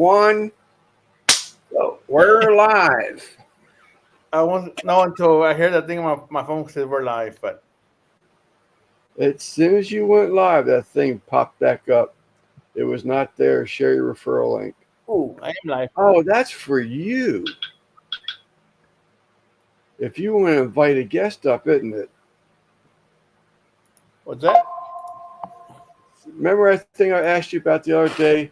one. Oh, we're live. I won't know until I hear that thing on my phone says we're live, but As soon as you went live, that thing popped back up. It was not there. Share your referral link. I am live. Oh, that's for you. If you want to invite a guest up, isn't it? What's that? Remember that thing I asked you about the other day?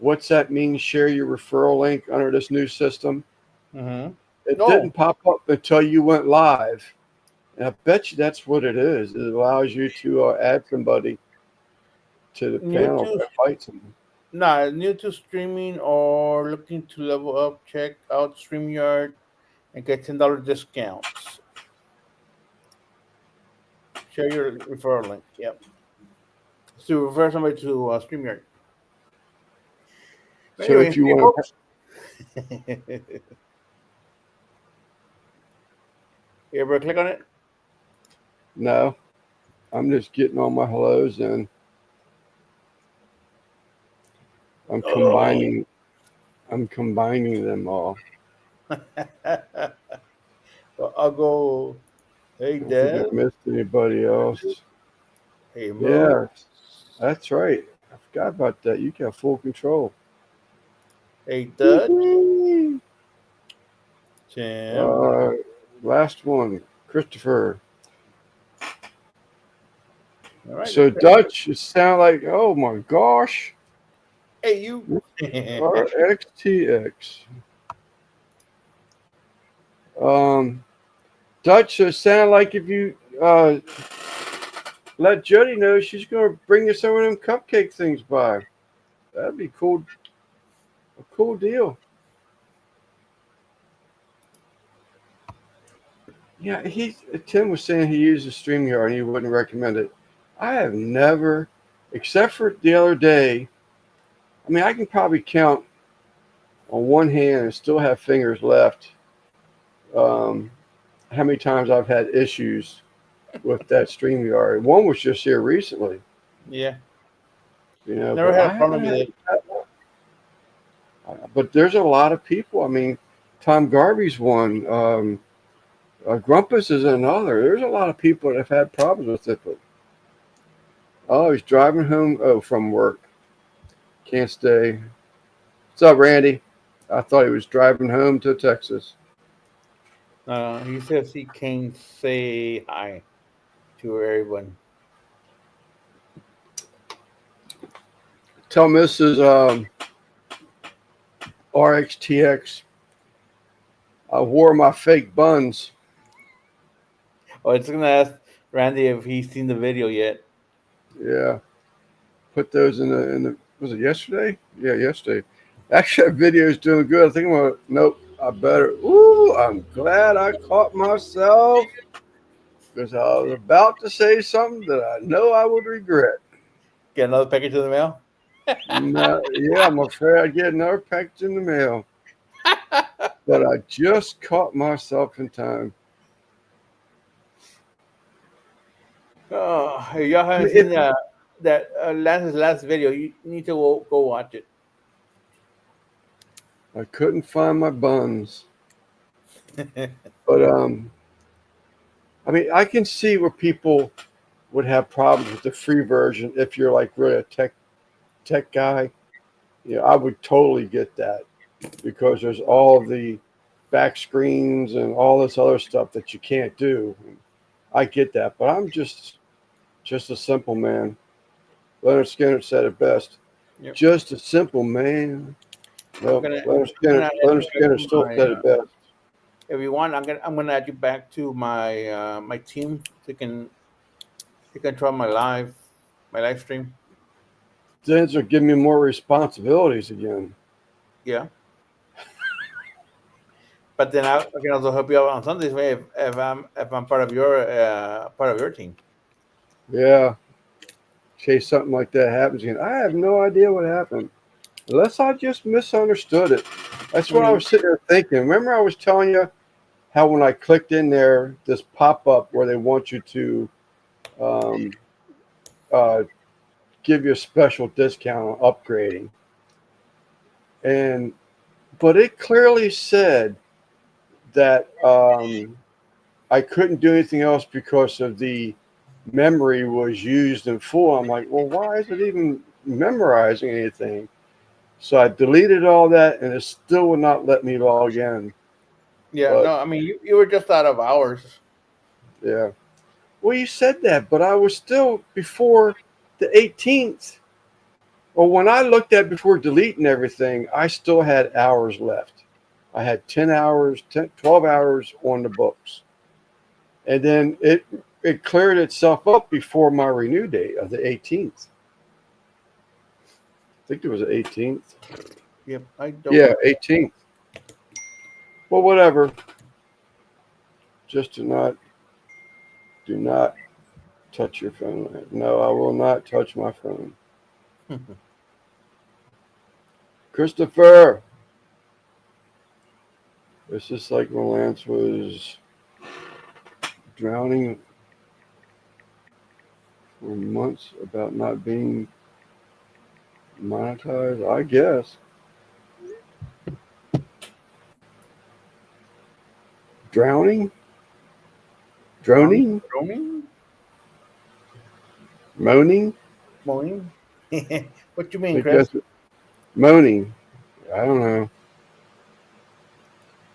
What's that mean? Share your referral link under this new system. Mm-hmm. It No, didn't pop up until you went live. And I bet you that's what it is. It allows you to add somebody to the new panel, to invite someone. new to streaming or looking to level up. Check out Streamyard and get $10 discounts. Share your referral link. Yep. To refer somebody to Streamyard. But So anyway, if you hey want to, folks. You ever click on it? no, I'm just getting all my hellos and I'm Oh. combining. I'm combining them all. Well, I'll go. Hey, I don't think I Dad. missed anybody else. Hey, Mo. Yeah, that's right. I forgot about that. You got full control. Hey, Dad. Tim. uh, Last one, Christopher. All right. So Dutch, it sound like, oh my gosh, Hey, you. RXTX. Um, Dutch, it sound like if you let Jody know she's going to bring you some of them cupcake things by. That'd be cool. A cool deal. Yeah, Tim was saying he uses StreamYard and he wouldn't recommend it. I have never, except for the other day. I mean, I can probably count on one hand and still have fingers left. Um, how many times I've had issues with that StreamYard? One was just here recently, Yeah. Never but had a I problem haven't with had. it. But there's a lot of people. I mean, Tom Garvey's one. Grumpus is another. There's a lot of people that have had problems with it. But oh, he's driving home. Oh, from work. Can't stay. What's up, Randy? I thought he was driving home to Texas. He says he can say hi to everyone. Tell Mrs. RXTX I wore my fake buns. Oh, it's gonna ask Randy if he's seen the video yet. Yeah, put those in the. Was it yesterday? Yeah, yesterday. Actually, that video is doing good. I think I'm gonna. Nope. I better. Ooh, I'm glad I caught myself because I was about to say something that I know I would regret. Get another package in the mail. No, yeah, I'm afraid I get another package in the mail, but I just caught myself in time. Oh, if y'all I haven't mean, seen that last video, you need to go watch it. I couldn't find my buns, but I mean, I can see where people would have problems with the free version if you're like really a tech guy. Yeah, I would totally get that because there's all the back screens and all this other stuff that you can't do. I get that, but I'm just a simple man. Leonard Skinner said it best. Yep. Just a simple man. I'm Well, gonna Leonard I'm gonna Skinner, add you Leonard back Skinner to still my. said it best. If you want, I'm gonna add you back to my my team so you can try my live stream. Things are giving me more responsibilities again. Yeah. But then I can also help you out on Sundays if I'm part of your team. Yeah, in case something like that happens again. I have no idea what happened. Unless I just misunderstood it. That's what I Mm. was sitting there thinking. Remember, I was telling you how when I clicked in there, this pop up where they want you to um, uh, give you a special discount on upgrading. and but it clearly said that I couldn't do anything else because of the memory was used in full. I'm like, well, why is it even memorizing anything? So I deleted all that, and it still would not let me log in. Yeah, But no, I mean you were just out of hours. yeah, well, you said that, but I was still before the 18th. Well, when I looked at before deleting everything, I still had hours left. I had 10 hours, 12 hours on the books. And then it cleared itself up before my renew date of the 18th. I think it was the 18th. Yep, I don't. Yeah, 18th. Well, whatever. Just do not touch your phone. No, I will not touch my phone. Christopher, it's just like when Lance was drowning for months about not being monetized, I guess. Drowning? Droning? Roaming? Moaning? Moaning? What you I mean, think Chris? that's moaning. I don't know.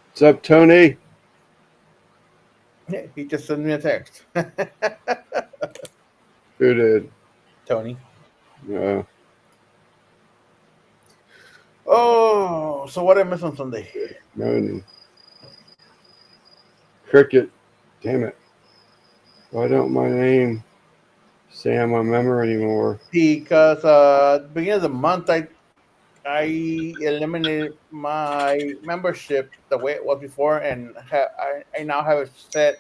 What's up, Tony? He just sent me a text. Who did? Tony. Uh, Oh, so what I missed on Sunday? moaning. Cricket. Damn it. Why don't my name stay on my memory anymore? Because beginning of the month, I eliminated my membership the way it was before, and I now have it set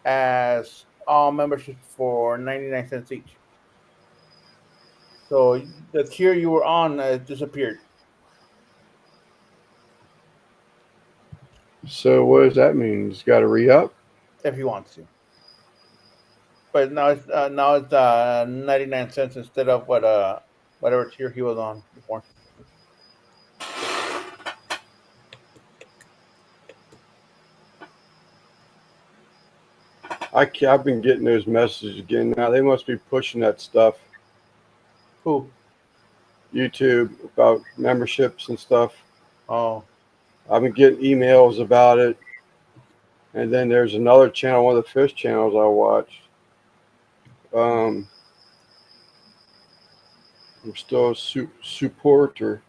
as all memberships for 99 cents each. So the tier you were on disappeared. So what does that mean? Just got to re-up? If you want to. But now it's 99 cents instead of whatever tier he was on before. I've been getting those messages again now. They must be pushing that stuff. Who? YouTube about memberships and stuff. Oh, I've been getting emails about it. And then there's another channel, one of the fish channels I watched. I'm still a supporter.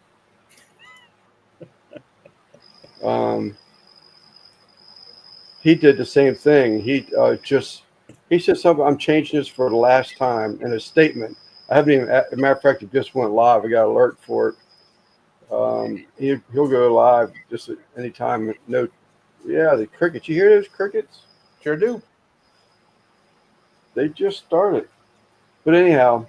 He did the same thing. He said something. I'm changing this for the last time in a statement. I haven't even. As a matter of fact, it just went live. I got an alert for it. He'll go live just at any time. No, yeah, the crickets. You hear those crickets? sure do. They just started. But anyhow,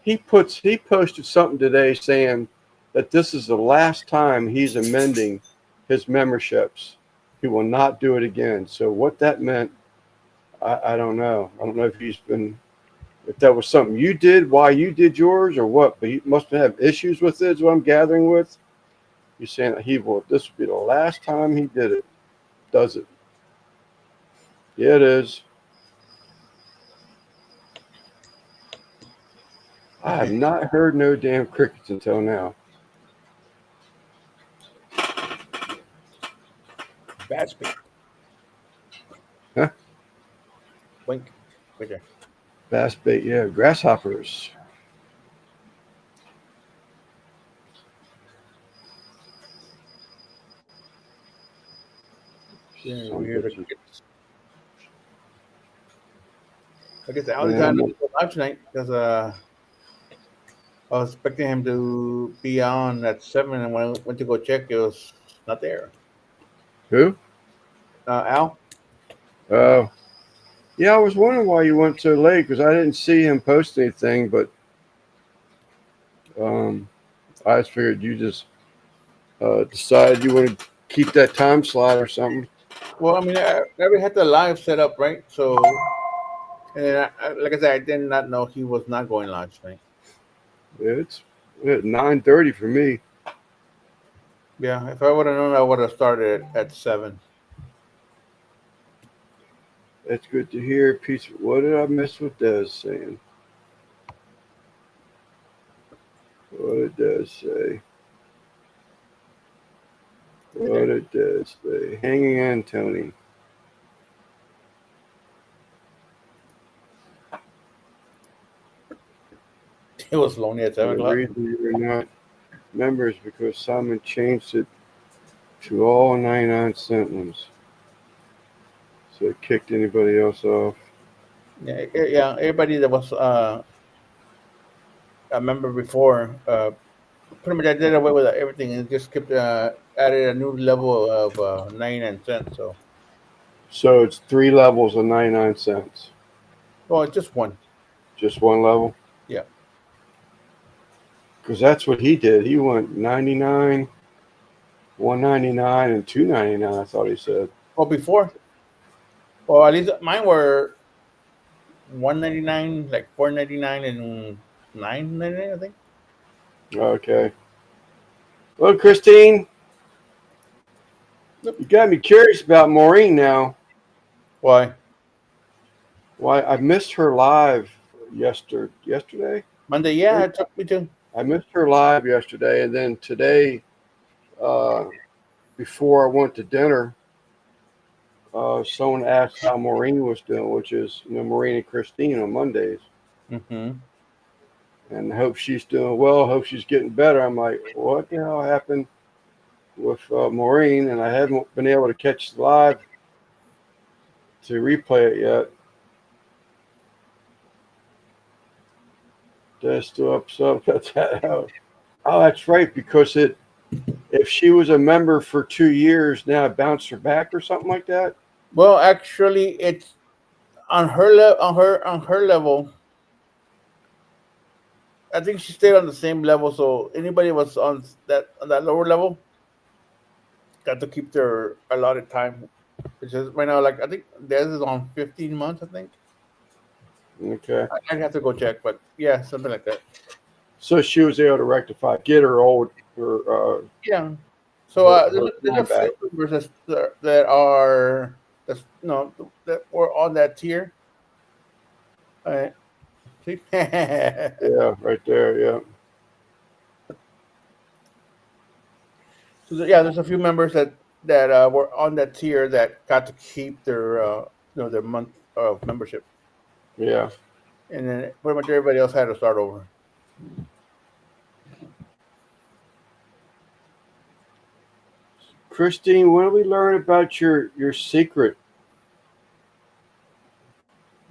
he posted something today saying that this is the last time he's amending his memberships. He will not do it again. So what that meant, I don't know. I don't know if that was something you did, why you did yours, or what. But he must have issues with it. Is what I'm gathering with. He's saying that this will be the last time he does it. Yeah, it is. I have not heard no damn crickets until now. Bass bait. Huh? Wink. Right there. Bass bait, yeah. Grasshoppers. Yeah, Some we hear the bitches. crickets. I guess Alex had to go live tonight because I was expecting him to be on at 7, and when I went to go check, it was not there. Who? Al? Oh. Yeah, I was wondering why you went so late because I didn't see him post anything, but I just figured you just decided you want to keep that time slot or something. Well, I mean, I already had the live set up, right? So, and like I said, I did not know he was not going live tonight. It's at 9:30 for me. Yeah, if I would have known, I would have started at 7. That's good to hear. Piece. What did I miss? What Des saying? What did Des say? What did Des say? Hanging in, Tony. It was lonely at The 7 o'clock. reason you're not members because Simon changed it to all 99-cent ones. So it kicked anybody else off. Yeah, yeah. Everybody that was a member before, pretty much I did away with everything and just kept added a new level of 99 cents. So, So it's 3 levels of 99 cents. well, it's just one. Just one level? Yeah. Because that's what he did. He went 99, 199, and 299. I thought he said. Well, before, well, at least mine were 199, like 499 and 999, I think. Okay. Well, Christine, Yep. you got me curious about Maureen now. Why? Why I missed her live yesterday. Monday, yeah, it took me to. I missed her live yesterday, and then today, uh, before I went to dinner, someone asked how Maureen was doing, which is Maureen and Christine on Mondays, Mm-hmm. and I hope she's doing well. Hope she's getting better. I'm like, what the hell happened with Maureen? And I haven't been able to catch the live to replay it yet. That's still upset about that. Oh, that's right, because if she was a member for 2 years, now it bounced her back or something like that. Well, actually, it's on her on her level. I think she stayed on the same level. So anybody was on that lower level got to keep their allotted time, which is right now, like I think theirs is on 15 months. I think Okay. I'd have to go check, but yeah, something like that. So she was able to rectify, get Yeah. So there's time a back. few members that are that's no that were on that tier. Uh, see? Yeah, right there. Yeah. So yeah, there's a few members that were on that tier that got to keep their their month of membership, Yeah. and then pretty much everybody else had to start over. Christine, when did we learn about your secret?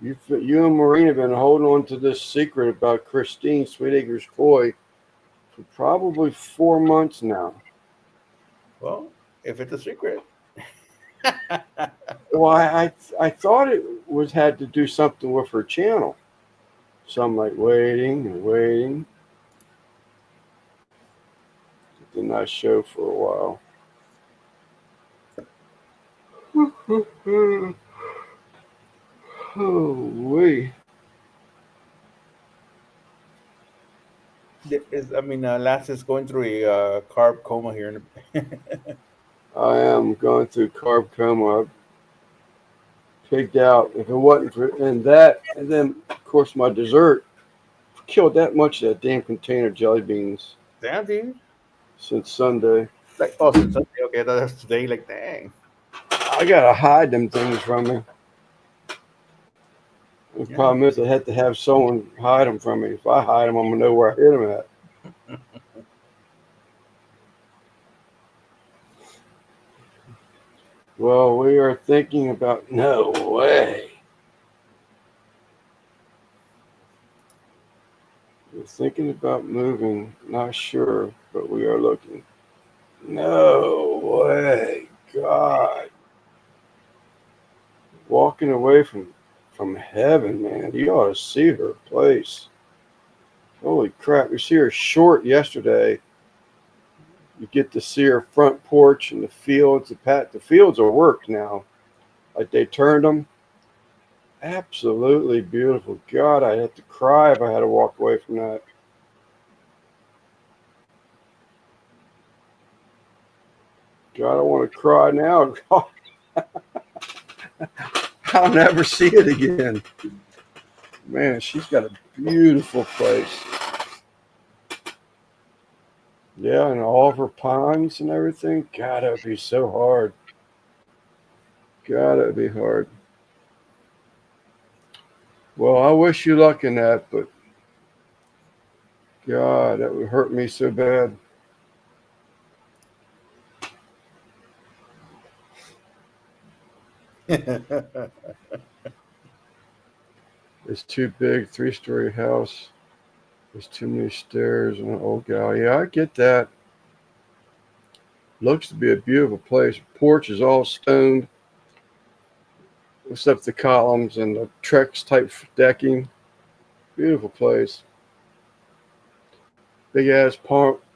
You and Maureen have been holding on to this secret about Christine Sweetacres Coy for probably 4 months now. Well, if it's a secret, Well, I thought it was had to do something with her channel. So I'm like waiting and waiting. It did not show for a while. Oh, wait. I mean, Lance is going through a carb coma here. I am going through carb coma. I've pigged out. If it wasn't for and that, and then of course my dessert killed that much of that damn container of jelly beans Damn, dude. since Sunday. Like, oh, since Sunday, okay, that's today. Like, dang. I gotta hide them things from me. The Yeah. problem is I had to have someone hide them from me. If I hide them, I'm gonna know where I hid them at. Well, we are thinking about no way. We're thinking about moving, not sure, but we are looking. No way. God. Walking away from heaven, man. You ought to see her place. Holy crap. We see her short yesterday. You get to see her front porch and the fields. The fields are worked now. Like they turned them. Absolutely beautiful. God, I'd have to cry if I had to walk away from that. God, I want to cry now. I'll never see it again. Man, she's got a beautiful place. Yeah, and all of her ponds and everything. God, that would be so hard. God, that would be hard. Well, I wish you luck in that, but God, that would hurt me so bad. It's too big, 3-story house. There's too many stairs and an old gal. Yeah, I get that. Looks to be a beautiful place. Porch is all stoned, except the columns and the Trex type decking. Beautiful place. Big ass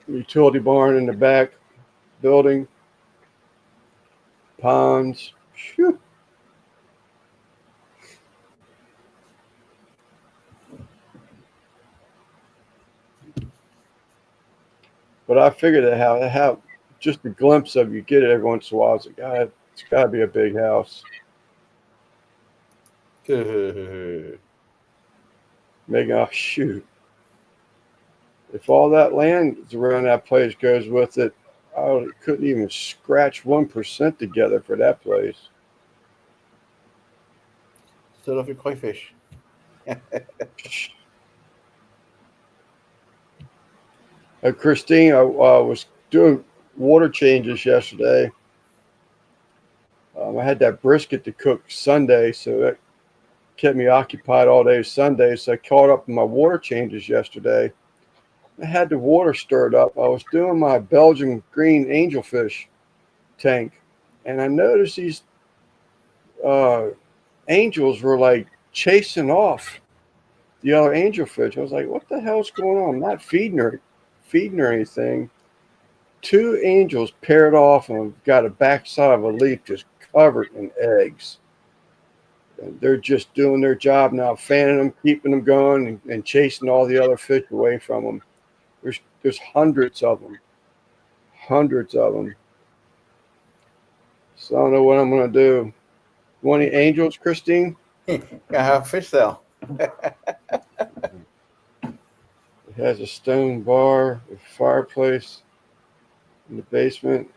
utility barn in the back building. Ponds. Phew. But I figured that how just a glimpse of you get it every once in a while. It's like, God, it's got to be a big house. Making a shoot. If all that land around that place goes with it, I couldn't even scratch 1% together for that place. Still love your koi fish. Christine, I was doing water changes yesterday. I had that brisket to cook Sunday, so that kept me occupied all day Sunday. So I caught up on my water changes yesterday. I had the water stirred up. I was doing my Belgian green angelfish tank, and I noticed these angels were like chasing off the other angelfish. I was like, "What the hell's going on?" I'm not feeding her anything. 2 angels paired off and got a backside of a leaf just covered in eggs. And they're just doing their job now, fanning them, keeping them going, and chasing all the other fish away from them. There's hundreds of them. Hundreds of them. So I don't know what I'm going to do. You want any angels, Christine? Gotta have a fish sale. It has a stone bar, a fireplace in the basement,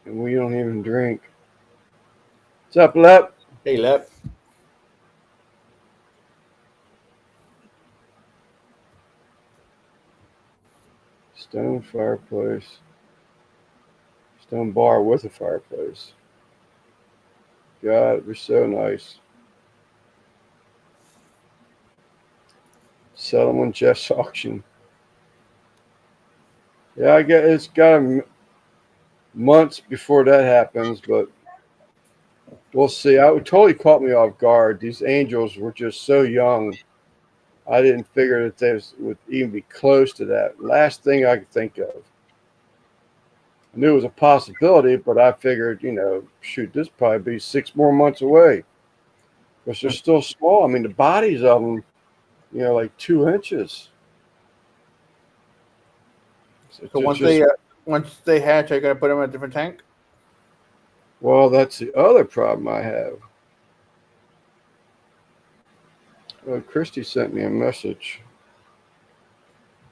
and we don't even drink. What's up, Lep? Hey, Lep. Stone fireplace. Stone bar with a fireplace. God, it was so nice. Sell them on Jeff's auction. Yeah, I guess it's got months before that happens, but we'll see. It totally caught me off guard. These angels were just so young. I didn't figure that they would even be close to that. Last thing I could think of. I knew it was a possibility, but I figured, shoot, this probably be 6 more months away. Because they're still small. I mean, the bodies of them, like 2 inches. So once they hatch, I gotta put them in a different tank. Well, that's the other problem I have. Christy sent me a message.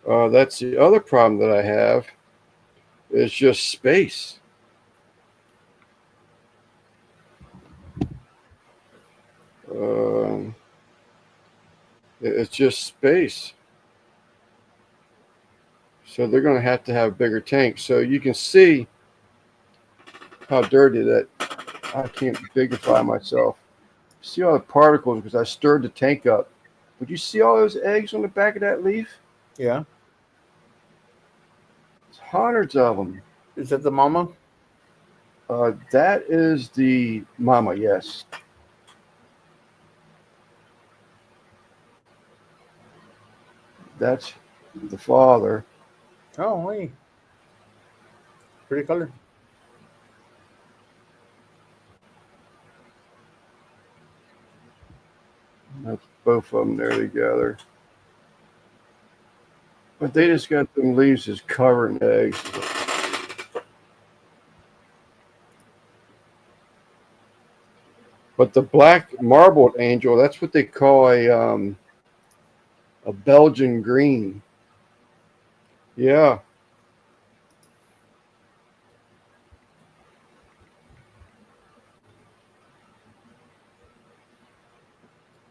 That's the other problem that I have. Is just space. It's just space. So they're going to have a bigger tank. So you can see how dirty that. I can't bigify myself. See all the particles because I stirred the tank up. Would you see all those eggs on the back of that leaf? Yeah. It's hundreds of them. Is that the mama? That is the mama, yes. That's the father. Oh, wait. Pretty color. That's both of them there together. But they just got them leaves just covered in eggs. But the black marbled angel, that's what they call a Belgian green. Yeah.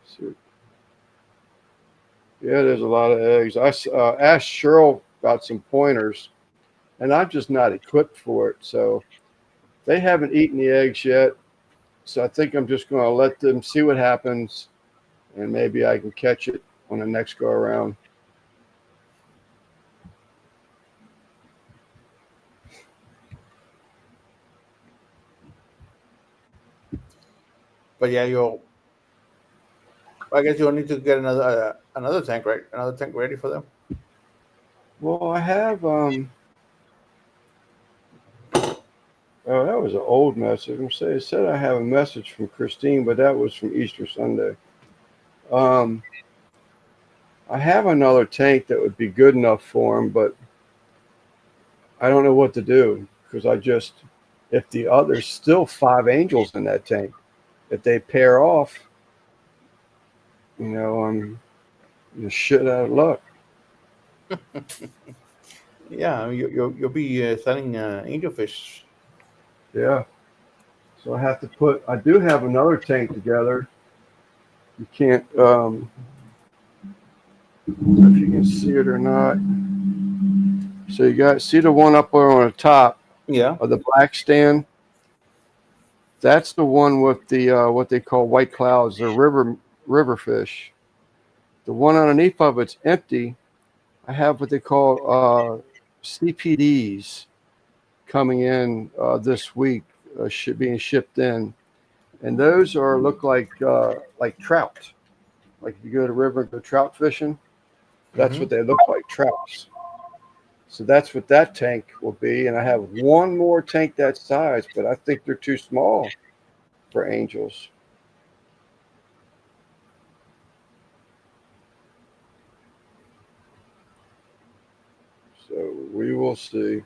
So, yeah, there's a lot of eggs. I asked Cheryl about some pointers, and I'm just not equipped for it. So they haven't eaten the eggs yet. So I think I'm just going to let them see what happens, and maybe I can catch it on the next go around. But yeah, I guess you'll need to get another tank, right? Another tank ready for them. Well, I have oh, that was an old message. It said I have a message from Christine, but that was from Easter Sunday. Um, I have another tank that would be good enough for him, but I don't know what to do because if there's still 5 angels in that tank, if they pair off, I'm shit out of luck. Yeah, you'll be selling angelfish. Yeah. So I do have another tank together. You can't, if you can see it or not. So see the one up there on the top Yeah. of the black stand? That's the one with the what they call white clouds, the river fish. The one underneath of it's empty. I have what they call CPDs coming in this week, being shipped in, and those look like trout. Like if you go to the river and go trout fishing, that's what they look like, trouts. So that's what that tank will be. And I have one more tank that size, but I think they're too small for angels. So we will see.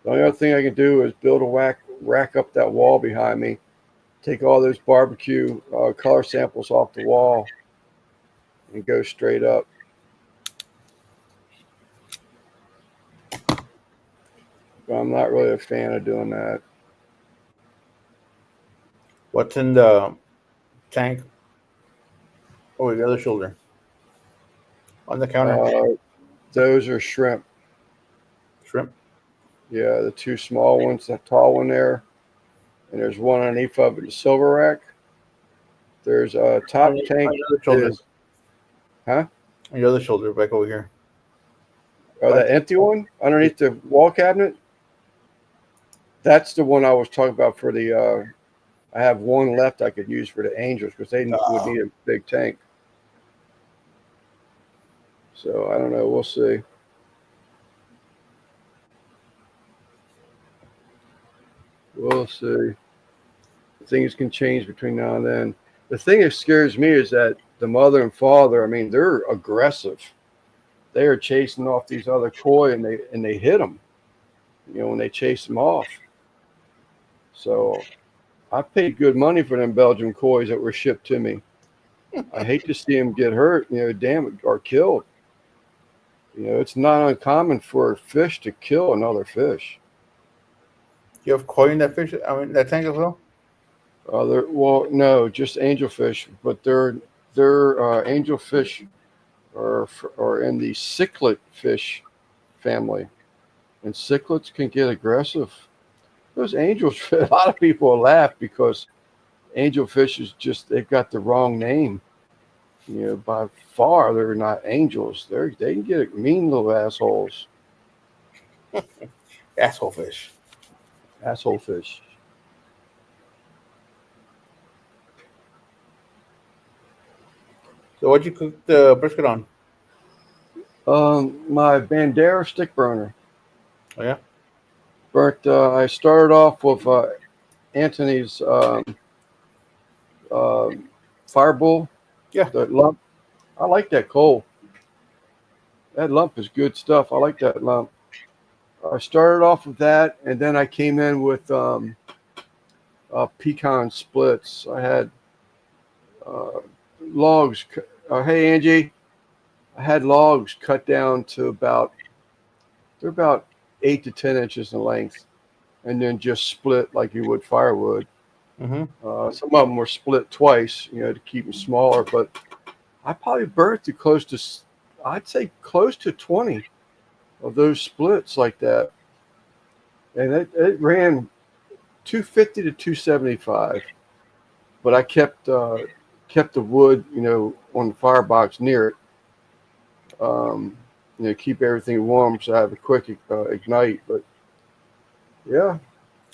The only other thing I can do is build a rack up that wall behind me, take all those barbecue color samples off the wall, and go straight up. But I'm not really a fan of doing that. What's in the tank over the other shoulder? On the counter? Those are shrimp. Shrimp? Yeah, the 2 small ones, that tall one there. And there's one underneath of it, the silver rack. There's a top tank. On the shoulder. Huh? On the other shoulder, back over here. Oh, that empty one underneath the wall cabinet? That's the one I was talking about for the I have one left I could use for the angels because they would need a big tank. So I don't know. We'll see. We'll see. Things can change between now and then. The thing that scares me is that the mother and father, I mean, they're aggressive. They are chasing off these other koi and they hit them, when they chase them off. So I paid good money for them Belgian koi that were shipped to me. I hate to see them get hurt, or killed. It's not uncommon for a fish to kill another fish. You have koi in that fish? I mean, that tank as well? Well, no, just angelfish, but they're angelfish are in the cichlid fish family, and cichlids can get aggressive. Those angels, a lot of people laugh because angelfish they've got the wrong name. By far they're not angels. They can get mean little assholes. Asshole fish. Asshole fish. So what'd you cook the brisket on? My Bandera stick burner. Oh yeah. Burnt. I started off with Anthony's Firebull. Yeah. The lump. I like that coal. That lump is good stuff. I like that lump. I started off with that, and then I came in with pecan splits. I had uh, logs. Hey Angie, I had logs cut down to they're about 8 to 10 inches in length, and then just split like you would firewood. Mm-hmm. Some of them were split twice, to keep them smaller. But I probably burnt to I'd say close to 20 of those splits like that, and it ran 250 to 275. But I kept the wood, on the firebox near it. Keep everything warm so I have a quick ignite. But yeah,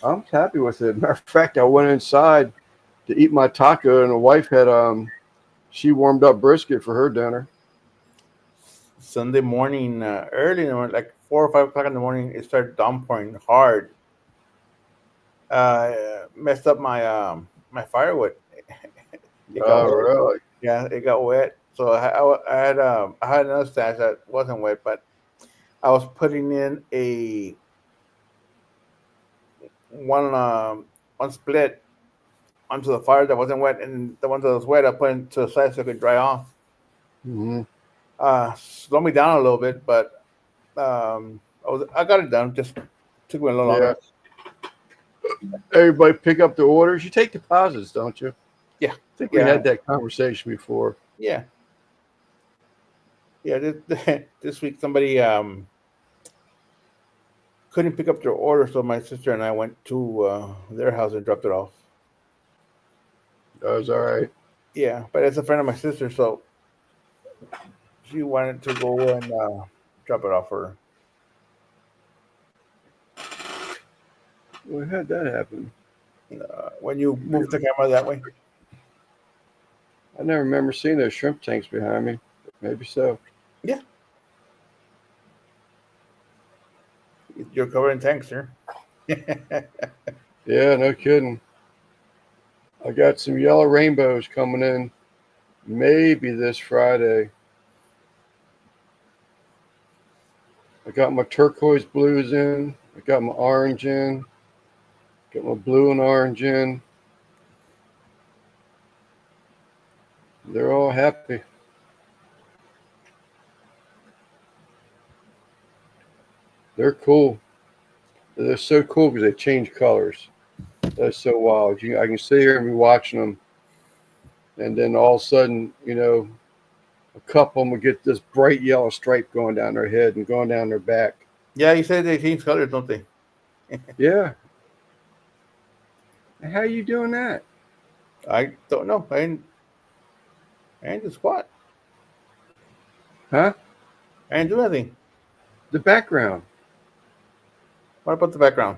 I'm happy with it. Matter of fact, I went inside to eat my taco, and the wife had she warmed up brisket for her dinner. Sunday morning, early in the morning, like 4 or 5 o'clock in the morning, it started downpouring hard. Messed up my firewood. It got Oh, wet. really? Yeah, it got wet. So I had another stash that wasn't wet, but I was putting in a one split onto the fire that wasn't wet, and the one that was wet I put into the side so it could dry off. Hmm. Slow me down a little bit, but I got it done. Just took me a little Yeah. longer. Everybody pick up the orders. You take deposits, don't you? Yeah, I think we yeah, had that conversation before. yeah, yeah. This week somebody couldn't pick up their order, so my sister and I went to their house and dropped it off. That was all right. Yeah, but it's a friend of my sister, so she wanted to go and drop it off for her. We had that happen. When you move the camera that way. I never remember seeing those shrimp tanks behind me. Maybe so. Yeah, you're covered in tanks, sir. Yeah, no kidding. I got some yellow rainbows coming in maybe this Friday. I got my turquoise blues in. I got my orange in. Got my blue and orange in. They're all happy. They're cool. They're so cool because they change colors. That's so wild. I can sit here and be watching them, and then all of a sudden, a couple of them will get this bright yellow stripe going down their head and going down their back. Yeah, you said they change colors, don't they? Yeah. How are you doing that? I don't know. I ain't do squat. Huh? I ain't do nothing. The background. What about the background?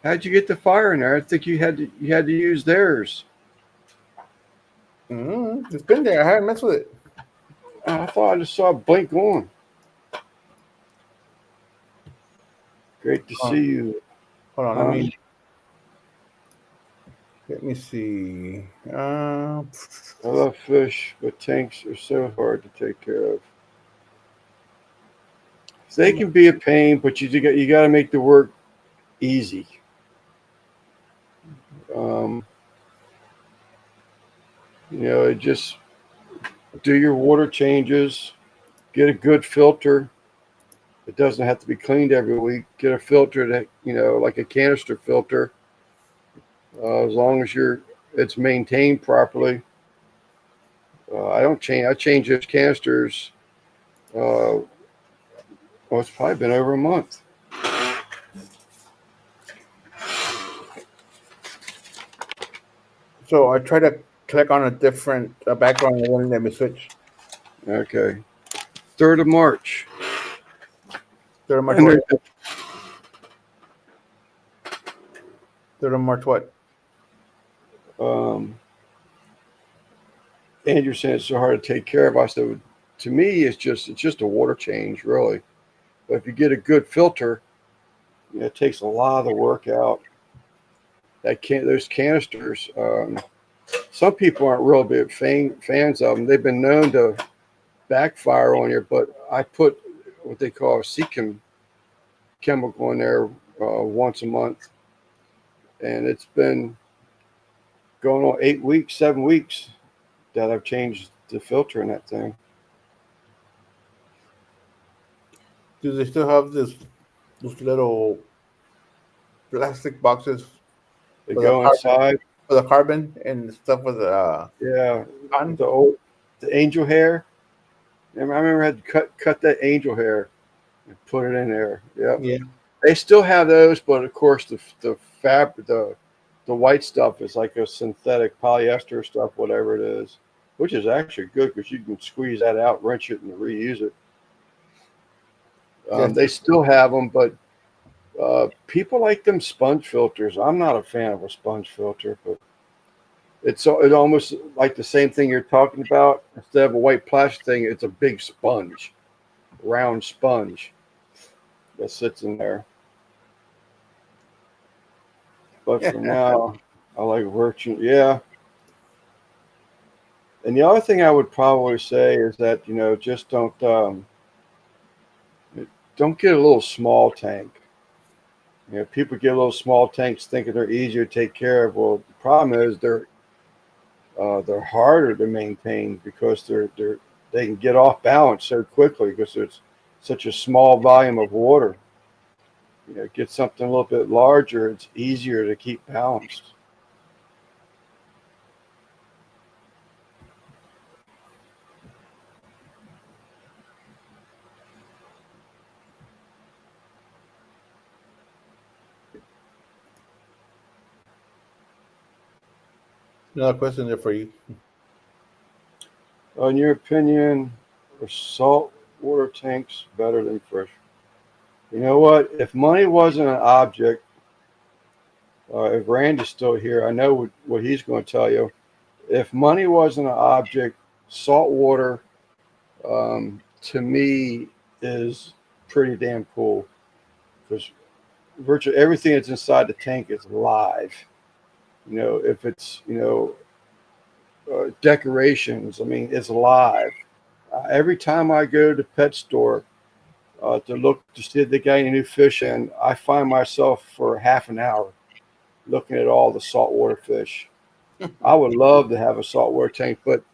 How'd you get the fire in there? I think you had to use theirs. It's been there. I haven't messed with it. Oh, I thought I just saw it blink on. Great to Hold see you. hold on. Um, Let me see. I love fish, but tanks are so hard to take care of. They can be a pain, but you got to make the work easy. Um, just do your water changes. Get a good filter. It doesn't have to be cleaned every week. Get a filter that like a canister filter. As long as it's maintained properly. I don't change. I change those canisters. It's probably been over a month. So I try to click on a different background and then let me switch. Okay, 3rd of March. Third of March And what? Third of March what? um, Andrew said it's so hard to take care of. I said, to me, it's just a water change, really. But if you get a good filter, it takes a lot of the work out. Those canisters. Some people aren't real big fans of them. They've been known to backfire on you, but I put what they call a Seachem chemical in there once a month, and it's been going on 8 weeks, 7 weeks that I've changed the filter in that thing. Do they still have those little plastic boxes They for the go carbon inside. and stuff with Yeah, cotton? the angel hair. I remember I had to cut that angel hair and put it in there. Yep. Yeah. They still have those, but of course the fabric, the white stuff is like a synthetic polyester stuff, whatever it is, which is actually good because you can squeeze that out, wrench it, and reuse it. Yes. They still have them, but people like them sponge filters. I'm not a fan of a sponge filter, but it almost like the same thing you're talking about. Instead of a white plastic thing, it's a big sponge, round sponge that sits in there. But Yeah. for now, I like virtual. Yeah. And the other thing I would probably say is that just don't get a little small tank. People get little small tanks thinking they're easier to take care of. Well, the problem is they're harder to maintain because they can get off balance so quickly because there's such a small volume of water. Get something a little bit larger, it's easier to keep balanced. Another question there for you. In your opinion, are salt water tanks better than fresh? You know what? If money wasn't an object, if Randy's still here, I know what he's going to tell you. If money wasn't an object, salt water, to me, is pretty damn cool because virtually everything that's inside the tank is live. If it's decorations, I mean, it's live. Every time I go to the pet store to look to see if they got any new fish in, I find myself for half an hour looking at all the saltwater fish. I would love to have a saltwater tank, but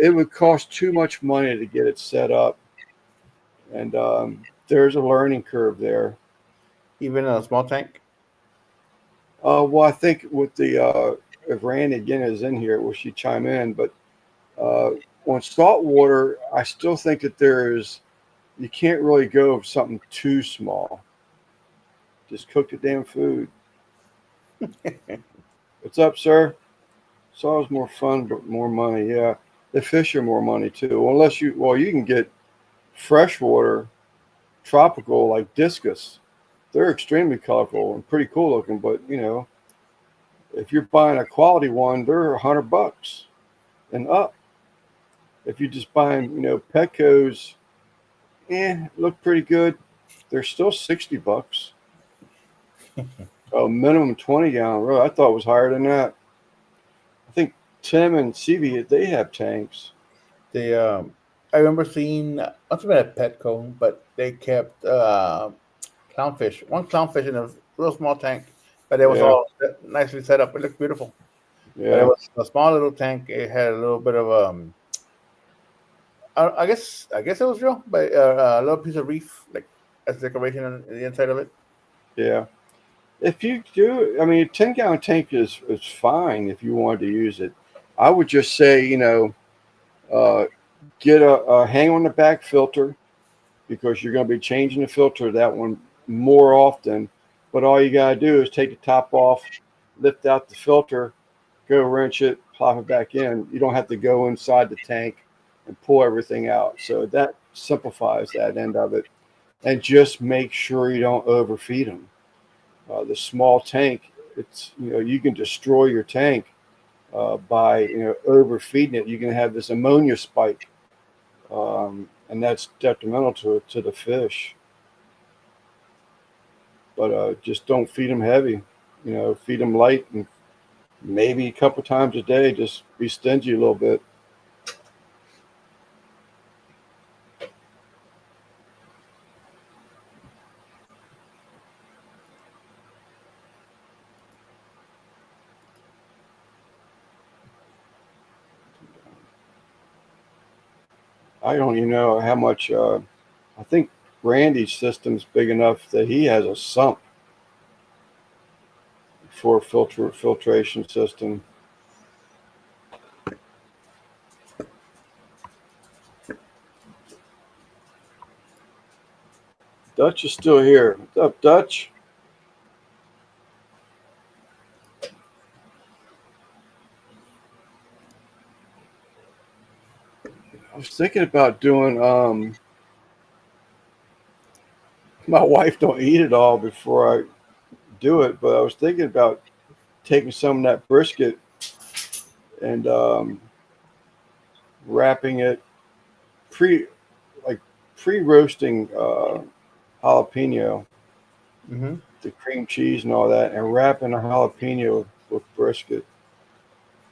it would cost too much money to get it set up, and there's a learning curve there. Even in a small tank? Well, I think with the if Randy again is in here, will she chime in? But uh, on saltwater, I still think that you can't really go with something too small. Just cook the damn food. What's up, sir? It's always more fun, but more money. Yeah, the fish are more money too. Unless you can get freshwater tropical like discus. They're extremely colorful and pretty cool looking. But if you're buying a quality one, they're $100 and up. If you're just buying, Petco's, look pretty good. They're still $60. A minimum 20-gallon row. I thought it was higher than that. I think Tim and CV they have tanks. They I remember seeing must have been at Petco, but they kept clownfish. One clownfish in a real small tank, but it was Yeah, all nicely set up. It looked beautiful. But it yeah. was a small little tank. It had a little bit of I guess it was real, but a little piece of reef like as decoration on the inside of it. Yeah. If you do, I mean, a 10-gallon tank is fine if you wanted to use it. I would just say, uh, get a hang on the back filter because you're going to be changing the filter of that one more often. But all you got to do is take the top off, lift out the filter, go wrench it, pop it back in. You don't have to go inside the tank and pull everything out. So that simplifies that end of it. And just make sure you don't overfeed them. The small tank, it's you can destroy your tank by overfeeding it. You can have this ammonia spike, and that's detrimental to the fish. But just don't feed them heavy. Feed them light and maybe a couple times a day. Just be stingy a little bit. I don't even know how much. I think Randy's system's big enough that he has a sump for filtration system. Dutch is still here. What's up, Dutch? I was thinking about doing. My wife don't eat it all before I do it, but I was thinking about taking some of that brisket and wrapping it pre like pre-roasting jalapeno, Mm-hmm. the cream cheese and all that, and wrapping a jalapeno with brisket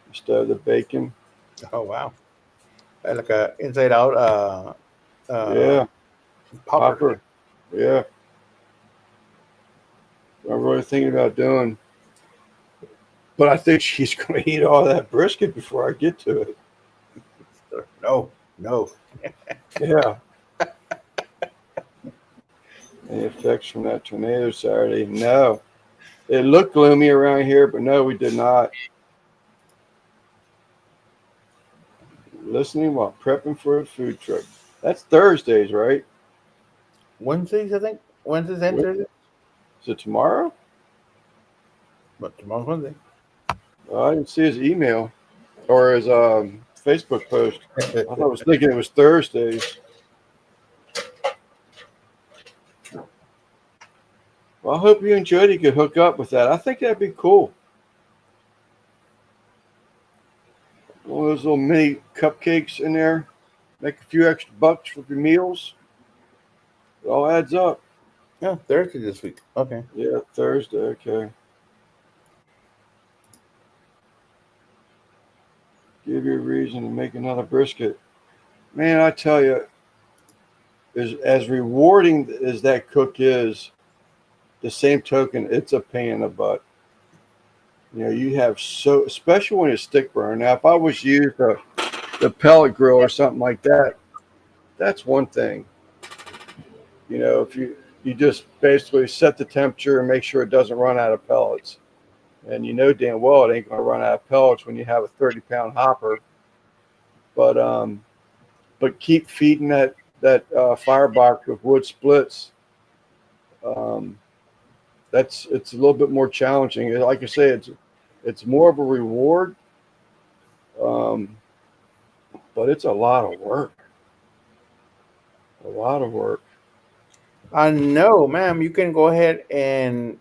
instead of the bacon. Oh wow, like a inside out uh, Yeah, popper. popper. Yeah, I'm really thinking about doing. But I think she's going to eat all that brisket before I get to it. No, no. Yeah. Any effects from that tornado Saturday? No. It looked gloomy around here, but no, we did not. Listening while prepping for a food truck. That's Thursdays, right? Wednesdays, I think. Wednesdays and Is Thursdays, it tomorrow? but tomorrow's Wednesday. I didn't see his email or his Facebook post. I was thinking it was Thursdays. Well, I hope you and Jody could hook up with that. I think that'd be cool. One of those little mini cupcakes in there. Make a few extra bucks for your meals. It all adds up. Yeah, Thursday this week. Okay. Yeah, Thursday. Okay. Give you a reason to make another brisket. Man, I tell you, as rewarding as that cook is, the same token, it's a pain in the butt. You know, you have so, especially when it's stick burn. Now, if I was used the pellet grill or something like that, that's one thing. You know, if you just basically set the temperature and make sure it doesn't run out of pellets. And you know damn well it ain't going to run out of pellets when you have a 30-pound hopper. But keep feeding that firebox with wood splits. Um, it's a little bit more challenging. Like I say, it's more of a reward, um, but it's a lot of work. A lot of work. No, ma'am. You can go ahead and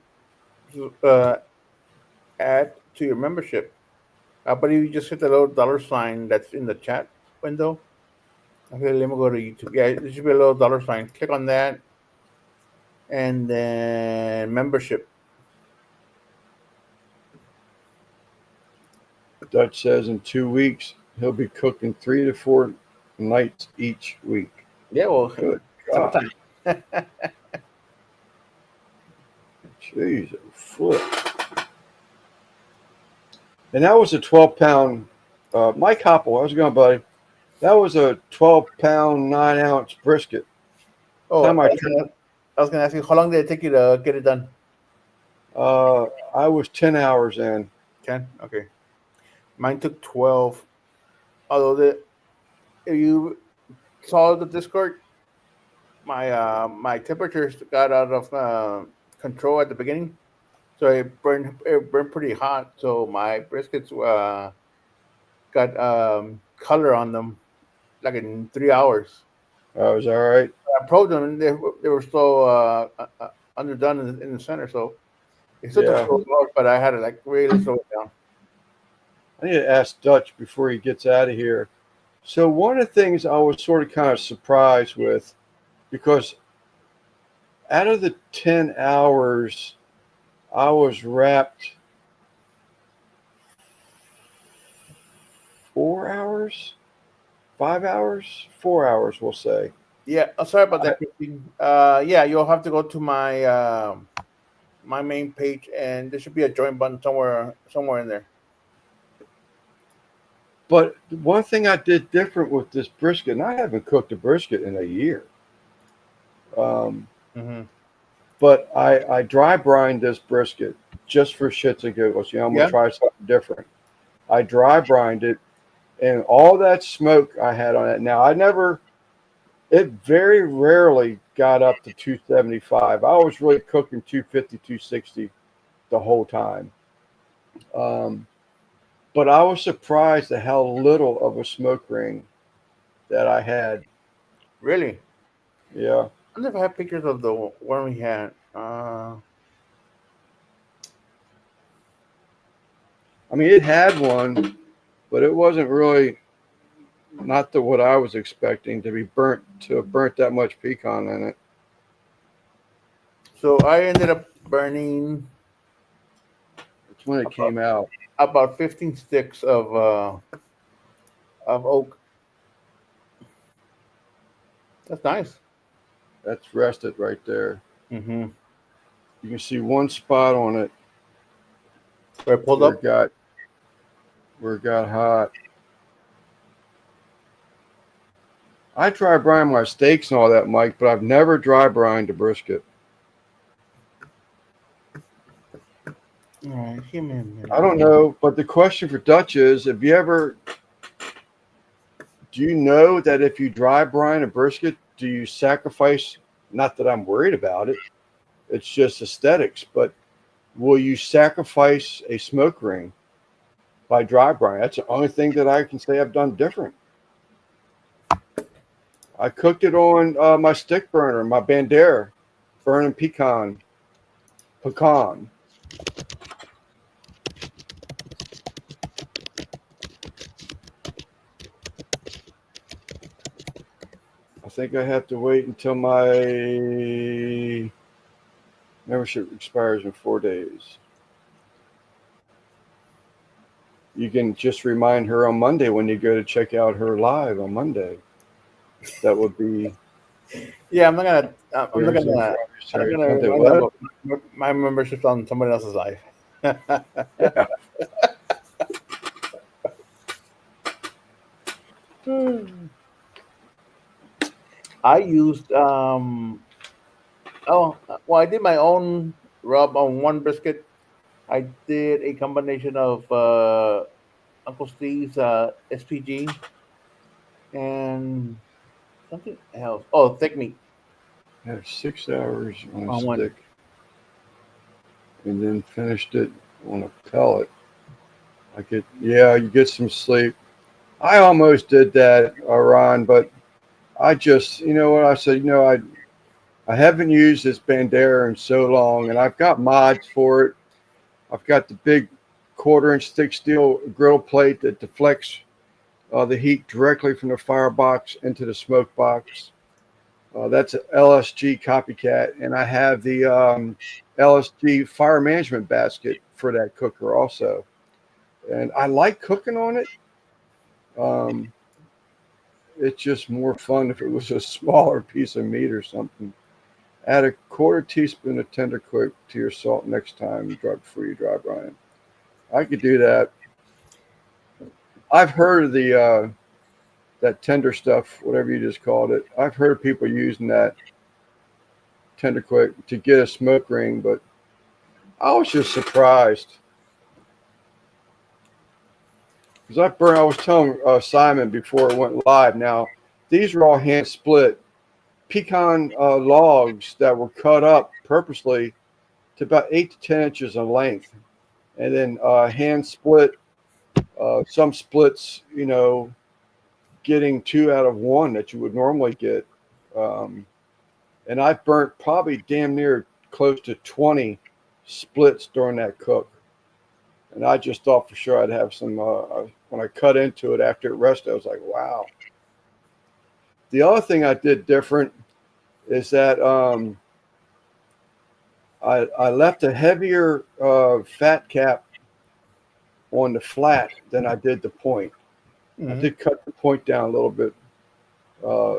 uh, add to your membership. I believe you just hit the little dollar sign that's in the chat window. Okay, let me go to YouTube. Yeah, there should be a little dollar sign. Click on that, and then membership. Dutch says in 2 weeks he'll be cooking 3 to 4 nights each week. Yeah, well, Good God. sometime. Jeez, flip. And that was a 12-pound. Mike Hopple, how's it going, buddy? That was a 12-pound, 9-ounce brisket. Oh, Time I was gonna ask you, how long did it take you to get it done? I was 10 hours in. 10. Okay, mine took 12. Although if you saw the Discord, my temperatures got out of control at the beginning, so it burned pretty hot. So my briskets got color on them like in 3 hours. I was all right. I probed them, and they were still underdone in the center. So it still took Yeah. 12 hours, but I had to like really slow it down. I need to ask Dutch before he gets out of here. So one of the things I was sort of kind of surprised with, because out of the 10 hours, I was wrapped 4 hours, 5 hours, 4 hours, we'll say. Yeah, sorry about that, Christine. Yeah, you'll have to go to my main page, and there should be a join button somewhere in there. But one thing I did different with this brisket, and I haven't cooked a brisket in a year. Um, Mm-hmm. but I dry brined this brisket just for shits and giggles. You know, I'm gonna Yeah. try something different. I dry brined it, and all that smoke I had on it. Now I never, it very rarely got up to 275. I was really cooking 250, 260 the whole time. Um, but I was surprised at how little of a smoke ring that I had. Really? Yeah. I never had pictures of the one we had. I mean, it had one, but it wasn't really not the what I was expecting to be burnt to have burnt that much pecan in it. So I ended up burning It's when it about, came out. about 15 sticks of oak. That's nice. That's rested right there. Mm-hmm. You can see one spot on it Where I pulled where up. it got hot. I dry brine my steaks and all that, Mike, but I've never dry brined a brisket. All right, give me a I don't minute. know, but the question for Dutch is: Have you ever? Do you know that if you dry brine a brisket, do you sacrifice? Not that I'm worried about it. It's just aesthetics, but will you sacrifice a smoke ring by dry brine? That's the only thing that I can say I've done different. I cooked it on my stick burner, my Bandera, burning pecan. I think I have to wait until my membership expires in 4 days. You can just remind her on Monday when you go to check out her live on Monday. That would be Yeah, I'm not gonna. I'm not Thursday, gonna. Friday, I'm Saturday, gonna Sunday. remind them What? of my membership's on somebody else's life. Yeah. I used oh well, I did my own rub on one brisket. I did a combination of Uncle Steve's SPG and something else. Oh, thick meat I had 6 hours on a on one. stick and then finished it on a pellet. Yeah, you get some sleep. I almost did that, Ron, but I just, you know what I said, I haven't used this Bandera in so long, and I've got mods for it. I've got the big quarter-inch thick steel griddle plate that deflects the heat directly from the firebox into the smoke box. That's an LSG copycat, and I have the LSG fire management basket for that cooker also. And I like cooking on it. Um, it's just more fun if it was a smaller piece of meat or something. Add a quarter teaspoon of tender quick to your salt next time you dry before you dry brine. I could do that. I've heard of the that tender stuff, whatever you just called it. I've heard of people using that tender quick to get a smoke ring, but I was just surprised because I was telling Simon before it went live. Now these are all hand split pecan logs that were cut up purposely to about 8 to 10 inches in length, and then hand split. Some splits, getting two out of one that you would normally get. Um, and I burnt probably damn near close to 20 splits during that cook. And I just thought for sure I'd have some. When I cut into it after it rested, I was like, wow. The other thing I did different is that I left a heavier fat cap on the flat than I did the point. I Mm-hmm. did cut the point down a little bit, uh,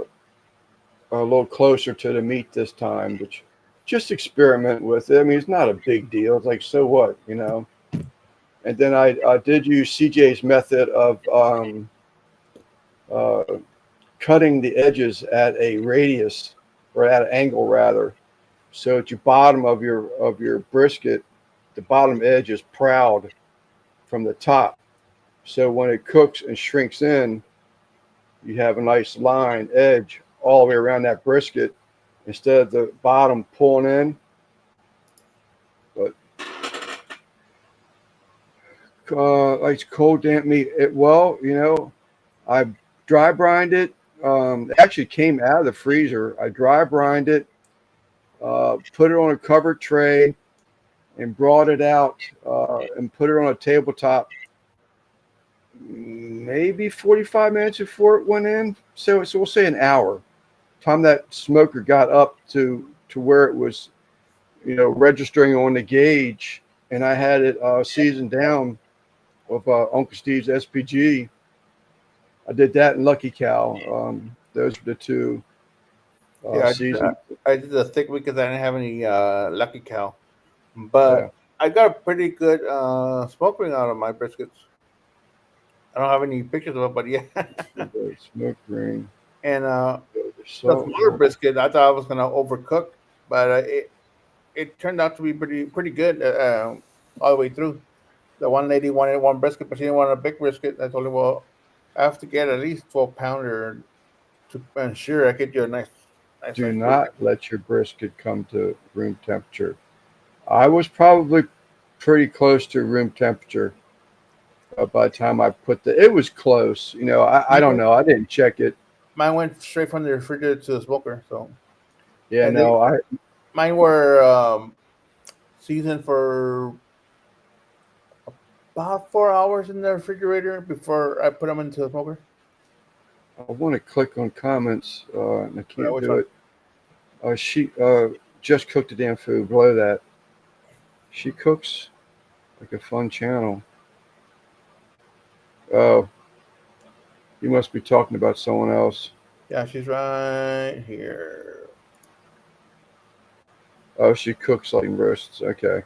a little closer to the meat this time, which just experiment with it. I mean, it's not a big deal. It's like, so what, And then I did use CJ's method of uh, cutting the edges at a radius or at an angle rather, so at your bottom of your brisket, the bottom edge is proud from the top. So when it cooks and shrinks in, you have a nice line edge all the way around that brisket instead of the bottom pulling in. But like cold damp meat, I dry brined it. It actually came out of the freezer. I dry brined it, put it on a covered tray, and brought it out and put it on a tabletop maybe 45 minutes before it went in. So we'll say an hour. Time that smoker got up to where it was, registering on the gauge, and I had it seasoned down with Uncle Steve's SPG. I did that in Lucky Cow. Those are the two seasons. I did the thick because I didn't have any Lucky Cow, but Yeah. I got a pretty good smoke ring out of my briskets. I don't have any pictures of it, but yeah. Smoke ring. And the smaller brisket, I thought I was gonna overcook, but it turned out to be pretty good all the way through. The one lady wanted one brisket, but she didn't want a big brisket. I told her, well, I have to get at least 12-pounder to ensure I get you a nice. Do not let your brisket come to room temperature. I was probably pretty close to room temperature by the time I it was close. I don't know. I didn't check it. Mine went straight from the refrigerator to the smoker. So yeah, mine were seasoned for about 4 hours in the refrigerator before I put them into the smoker. I want to click on comments and I can't do it. She just cooked the damn food. Below that, she cooks like a fun channel. Oh, you must be talking about someone else. Yeah, she's right here. Oh, she cooks like roasts. Okay.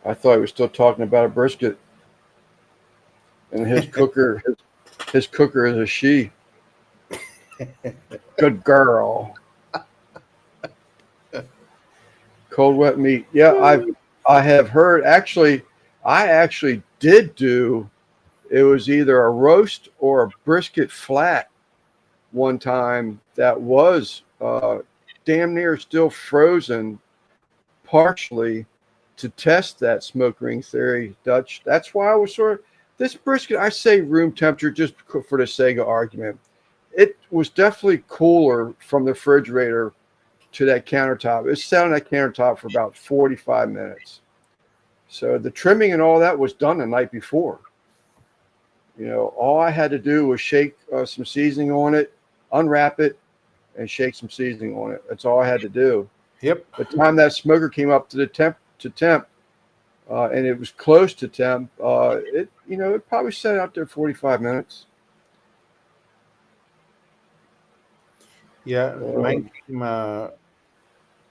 I thought he was still talking about a brisket. And his cooker, his cooker is a she. Good girl. Cold wet meat. Yeah, I have heard. Actually, I actually did do. It was either a roast or a brisket flat one time that was damn near still frozen, partially, to test that smoke ring theory, Dutch. That's why I was sort of this brisket. I say room temperature just for the Sega argument. It was definitely cooler from the refrigerator to that countertop. It sat on that countertop for about 45 minutes. So the trimming and all that was done the night before. All I had to do was shake some seasoning on it, unwrap it, and shake some seasoning on it. That's all I had to do. Yep. By the time that smoker came up to the temp, and it was close to temp, it probably sat out there 45 minutes. Yeah, mine came out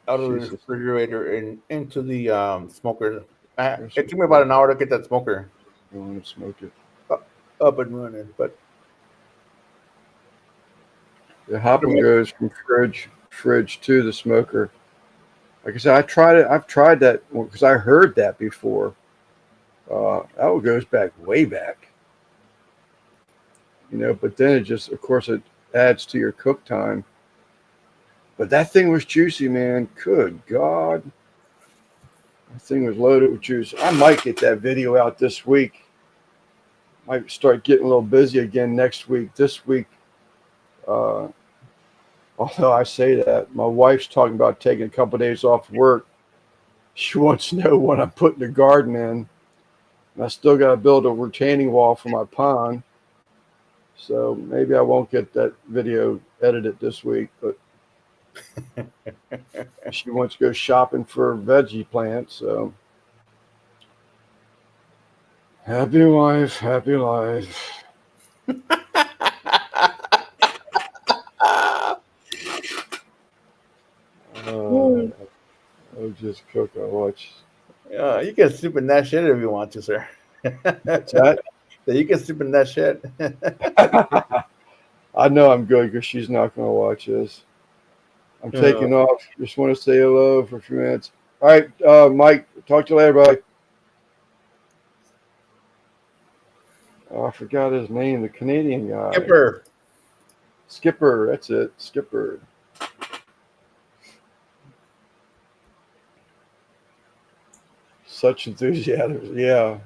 of the refrigerator and into the smoker. It took me about an hour to get that smoker. I want to smoke it. Up and running, but the hopping goes from fridge to the smoker. Like I said, I've tried that because I heard that before. That goes back way back. But then it just, of course, it adds to your cook time. But that thing was juicy, man. Good God. That thing was loaded with juice. I might get that video out this week. Might start getting a little busy again next week. This week, although I say that, my wife's talking about taking a couple of days off work. She wants to know what I'm putting the garden in. And I still got to build a retaining wall for my pond. So maybe I won't get that video edited this week, but she wants to go shopping for veggie plants. So happy life, happy life. I'll just cook. I'll watch. You can sleep in that shit if you want to, sir. What's that? You can sleep in that shit. I know I'm good because she's not going to watch this. I'm Uh, taking off. Just want to say hello for a few minutes. All right, Mike. Talk to you later, buddy. Oh, I forgot his name. The Canadian guy, Skipper. Skipper. That's it, Skipper. Such enthusiasm. Yeah.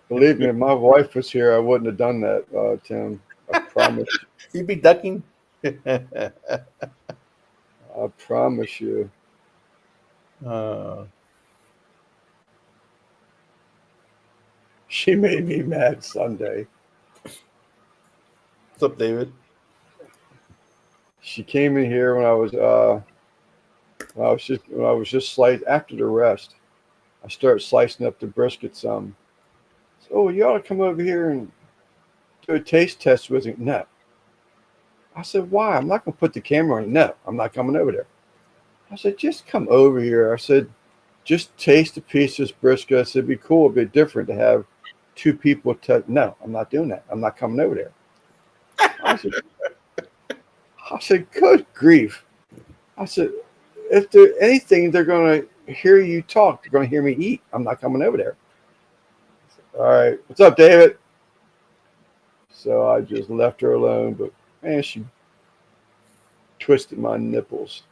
Believe me, if my wife was here, I wouldn't have done that, Tim. I promise. You'd be ducking. I promise you. uh, She made me mad Sunday. what's up, David? She came in here when I was just sliced after the rest. I started slicing up the brisket some. So, oh, you ought to come over here and do a taste test with me. No. I said, why? I'm not going to put the camera on. No, I'm not coming over there. I said, just come over here. I said, just taste a piece of this brisket. I said, it'd be cool. It'd be different to have two people. No, I'm not doing that. I'm not coming over there. I said, good grief. I said, if there's anything, they're going to hear you talk. They're going to hear me eat. I'm not coming over there. All right. What's up, David? So I just left her alone. But, man, she twisted my nipples.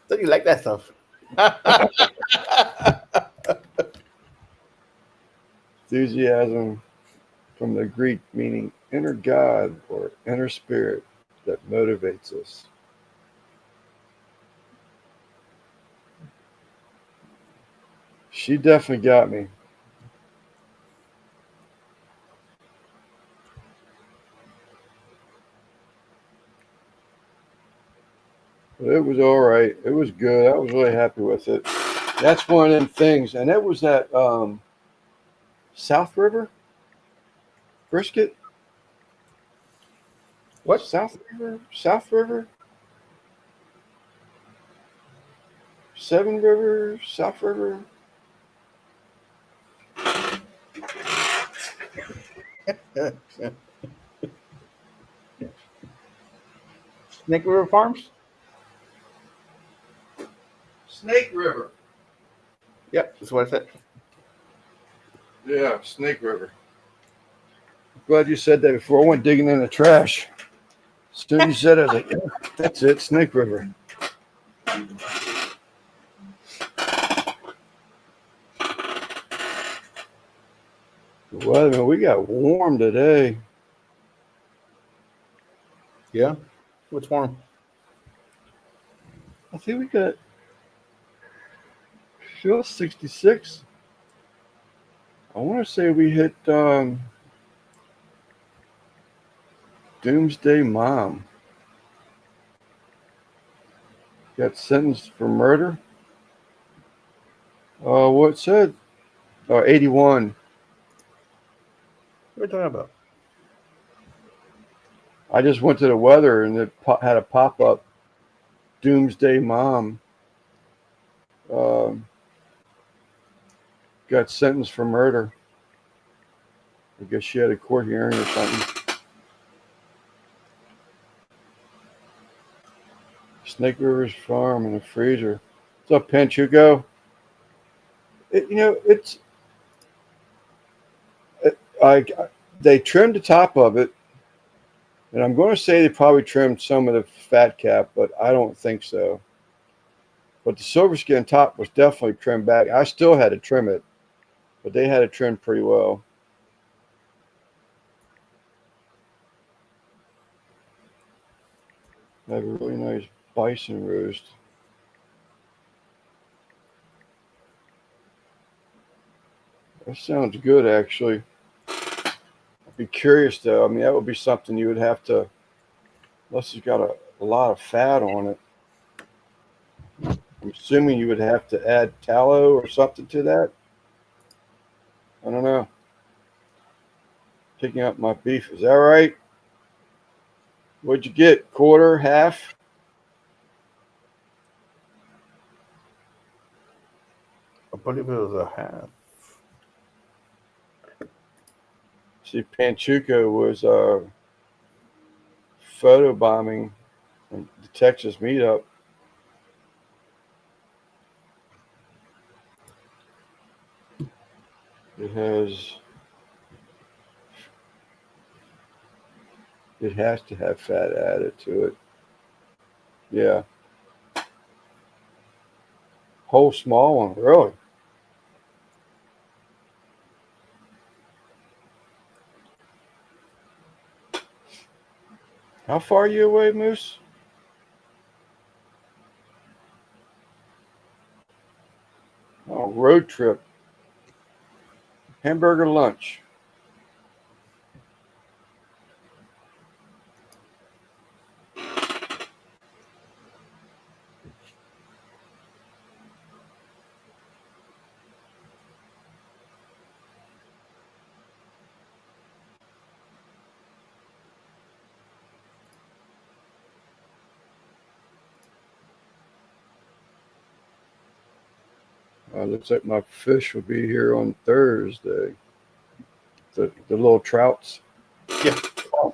So you like that stuff? Enthusiasm from the Greek meaning inner God or inner spirit that motivates us. She definitely got me. But it was all right. It was good. I was really happy with it. That's one of them things. And it was at South River brisket. What? South River? South River? Seven River? South River? Snake River Farms? Snake River. Yep, that's what I said. Yeah, Snake River. Glad you said that before. I went digging in the trash. As soon as you said it, I was like, yeah, that's it, Snake River. The weather, we got warm today. Yeah. What's warm? I think we got still 66. I want to say we hit Doomsday Mom. Got sentenced for murder. What it said? 81. What are you talking about? I just went to the weather and it had a pop up. Doomsday Mom. Got sentenced for murder. I guess she had a court hearing or something. Snake River's farm in the freezer. What's up, Panchugo? It's they trimmed the top of it, and I'm going to say they probably trimmed some of the fat cap, but I don't think so. But the silver skin top was definitely trimmed back. I still had to trim it, but they had it trimmed pretty well. They have a really nice bison roast. That sounds good, actually. I'd be curious, though. I mean, that would be something you would have to, unless it's got a lot of fat on it. I'm assuming you would have to add tallow or something to that. I don't know. Picking up my beef. Is that right? What'd you get? Quarter, half? believe it was a half. See, Panchuco was photobombing the Texas meetup. It has to have fat added to it. Yeah. Whole small one, really. How far are you away, Moose? Oh, road trip. Hamburger lunch. Looks like my fish will be here on Thursday. The little trouts. Yeah. Oh,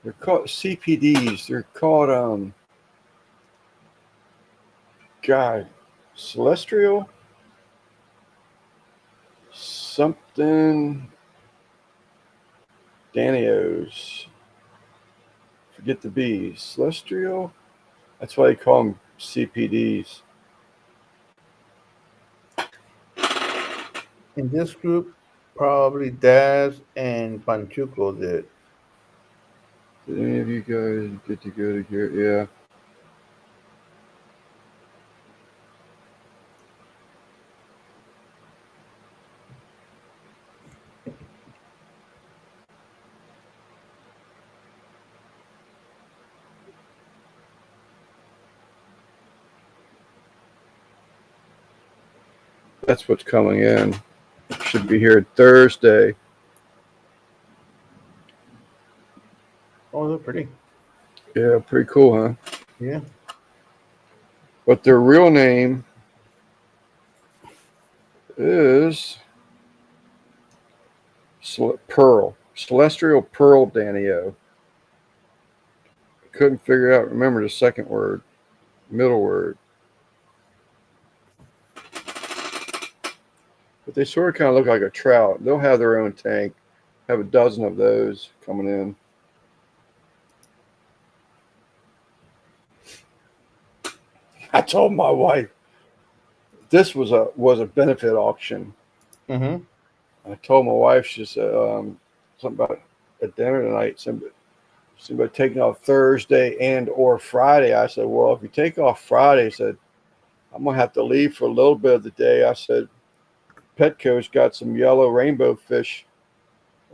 they're called CPDs. They're called celestial something Danios. Forget the B's. Celestial. That's why they call them CPDs. In this group, probably Daz and Panchuco did. Did any of you guys get to go to here? Yeah. That's what's coming in. Should be here Thursday. Oh, they're pretty. Yeah, pretty cool, huh? Yeah. But their real name is Pearl. Celestial Pearl Danio. Couldn't figure out, remember the second word, middle word. But they sort of kind of look like a trout. They'll have their own tank. Have a dozen of those coming in. I told my wife this was a benefit auction. Mm-hmm. I told my wife, she said something about a dinner tonight. Somebody taking off Thursday and or Friday. I said, well, if you take off Friday, I said, I'm gonna have to leave for a little bit of the day. I said, Petco's got some yellow rainbow fish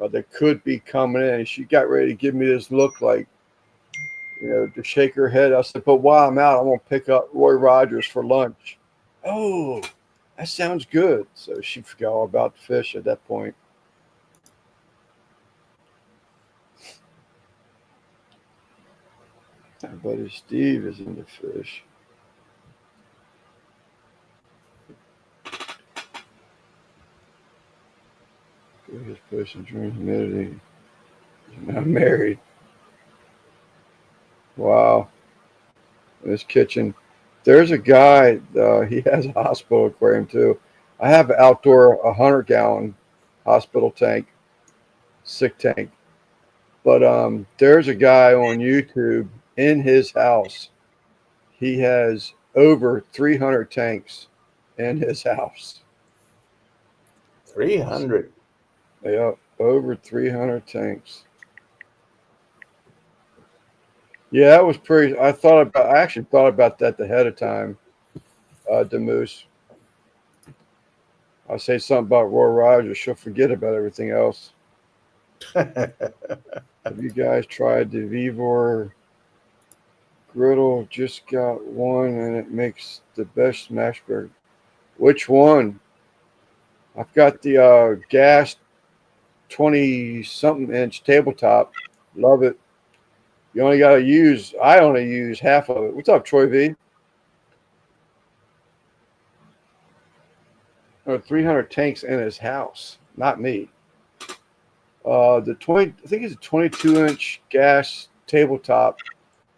that could be coming in. She got ready to give me this look like, to shake her head. I said, but while I'm out, I'm gonna pick up Roy Rogers for lunch. Oh, that sounds good. So she forgot all about the fish at that point. My buddy Steve is into fish. His person during humidity. He's not married. Wow. This kitchen. There's a guy, he has a hospital aquarium too. I have an outdoor 100-gallon hospital tank, sick tank. But there's a guy on YouTube in his house. He has over 300 tanks in his house. 300. Yeah, over 300 tanks. Yeah, that was pretty. I actually thought about that ahead of time, Demoose. I'll say something about Roy Rogers. She'll forget about everything else. Have you guys tried the Vivor griddle? Just got one, and it makes the best smash burger. Which one? I've got the gas 20-something inch tabletop. Love it. You only got to use. I only use half of it. What's up, Troy V? 300 tanks in his house. Not me. I think it's a 22-inch gas tabletop.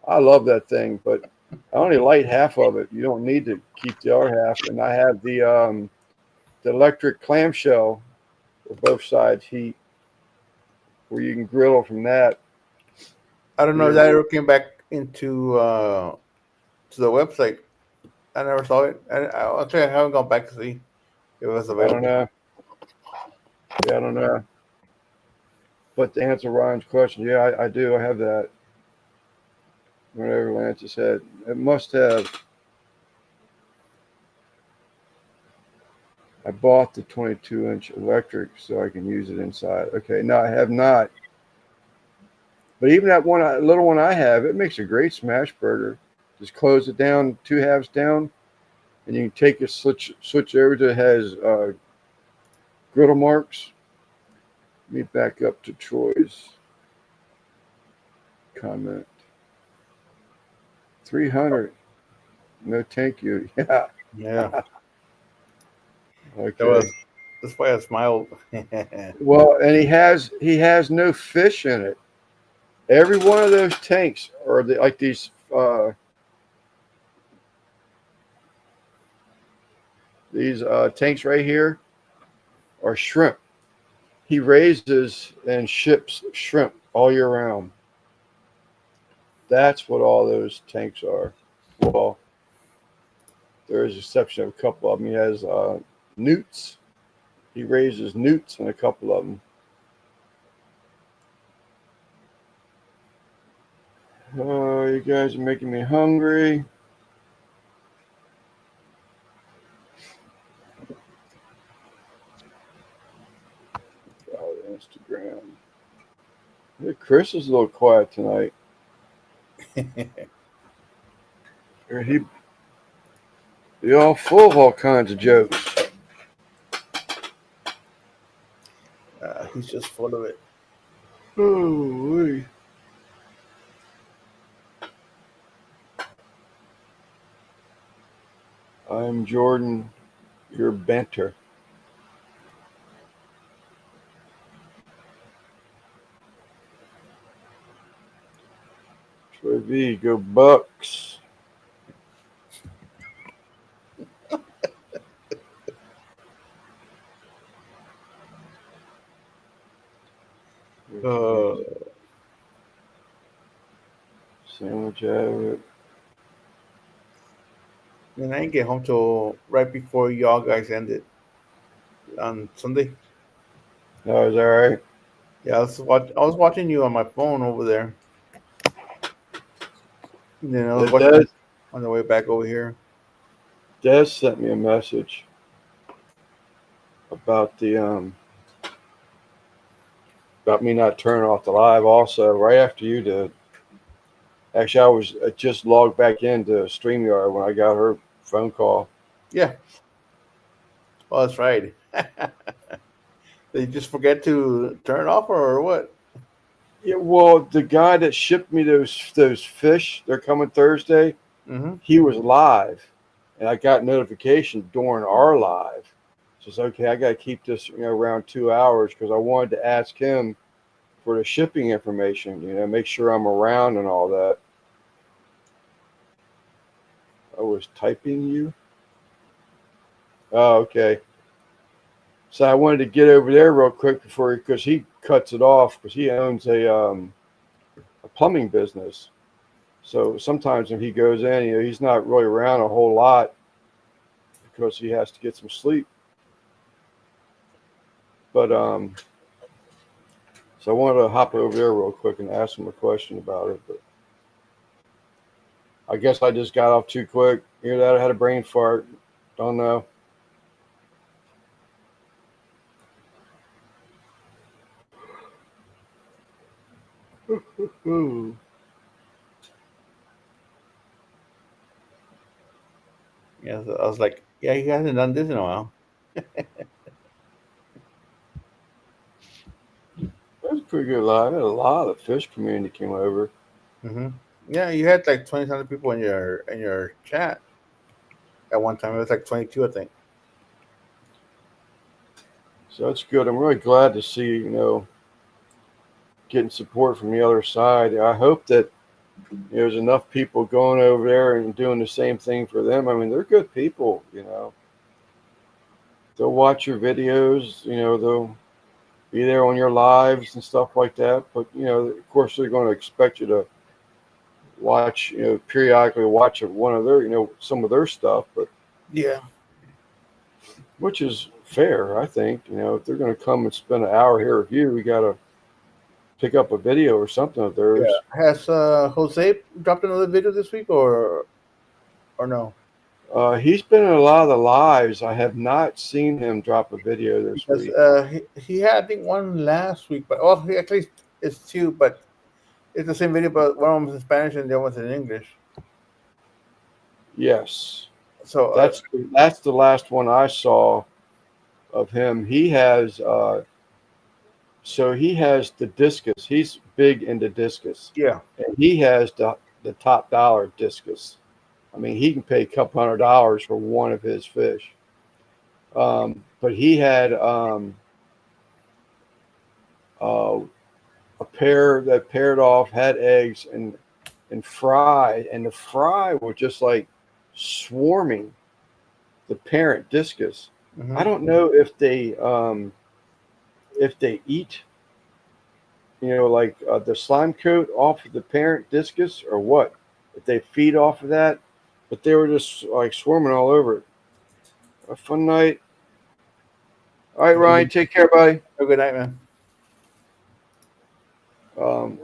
I love that thing, but I only light half of it. You don't need to keep the other half. And I have the electric clamshell where both sides heat, where you can grill from that. I don't know if that ever came back into to the website. I never saw it. Actually, I haven't gone back to see if it was I don't available. know. Yeah, I don't know. But to answer Ryan's question, yeah, I do. I have that. Whatever Lance said, it must have. I bought the 22-inch electric so I can use it inside. Okay, no, I have not. But even that little one I have, it makes a great smash burger. Just close it down, 2/2 down, and you can take a switch over to it has griddle marks. Let me back up to Troy's comment. 300. No, thank you. Yeah. Yeah, Okay. that's why I smiled. Well, and he has no fish in it. Every one of those tanks are like these tanks right here are shrimp. He raises and ships shrimp all year round. That's what all those tanks are. Well, there is an exception of a couple of them. He has newts. He raises newts in a couple of them. Oh, you guys are making me hungry. Oh, Instagram. Hey, Chris is a little quiet tonight. He all full of all kinds of jokes. He's just full of it. Oh, I'm Jordan. You're banter. Troy V, go Bucks. Sandwich out of it. And I didn't get home till right before y'all guys ended on Sunday. Oh, is that right? Yeah, I was watching you on my phone over there. And then I was watching on the way back over here. Des sent me a message about about me not turning off the live. Also, right after you did. Actually, I just logged back into StreamYard when I got her phone call. Yeah. Oh, that's right. Did you just forget to turn it off or what? Yeah, well, the guy that shipped me those fish, they're coming Thursday. Mm-hmm. He was live, and I got notification during our live. So it's okay. I got to keep this, around 2 hours because I wanted to ask him for the shipping information. Make sure I'm around and all that. I was typing you. Oh, okay. So I wanted to get over there real quick because he cuts it off because he owns a plumbing business. So sometimes when he goes in, he's not really around a whole lot because he has to get some sleep. But so I wanted to hop over there real quick and ask him a question about it. But I guess I just got off too quick. Hear that? I had a brain fart. Don't know. Yeah, so I was like, yeah, he hasn't done this in a while. That was a pretty good live. I had a lot of the fish community came over. Mm-hmm. Yeah, you had like 20 people in your chat at one time. It was like 22, I think. So that's good. I'm really glad to see, getting support from the other side. I hope that there's enough people going over there and doing the same thing for them. I mean, they're good people. They'll watch your videos, they'll be there on your lives and stuff like that. But, of course, they're going to expect you to watch, periodically watch one of their, some of their stuff, but Yeah. which is fair, I think. If they're going to come and spend an hour here with you, we got to pick up a video or something of Yeah. theirs. Has Jose dropped another video this week or no? He's been in a lot of the lives. I have not seen him drop a video this Because week. he had I think one last week, but well, he at least it's two, but it's the same video, but one of them was in Spanish and the other one's in English. Yes, So that's the last one I saw of him. He has he has the discus. He's big into discus, yeah. and he has the top dollar discus. I mean, he can pay a couple $100 for one of his fish. But he had uh, a pair that paired off, had eggs, and fry, and the fry were just like swarming the parent discus. Mhm. I don't know if they eat, like the slime coat off of the parent discus or what. If they feed off of that, but they were just like swarming all over it. A fun night. All right, Ryan, take care, buddy. Have a good night, man.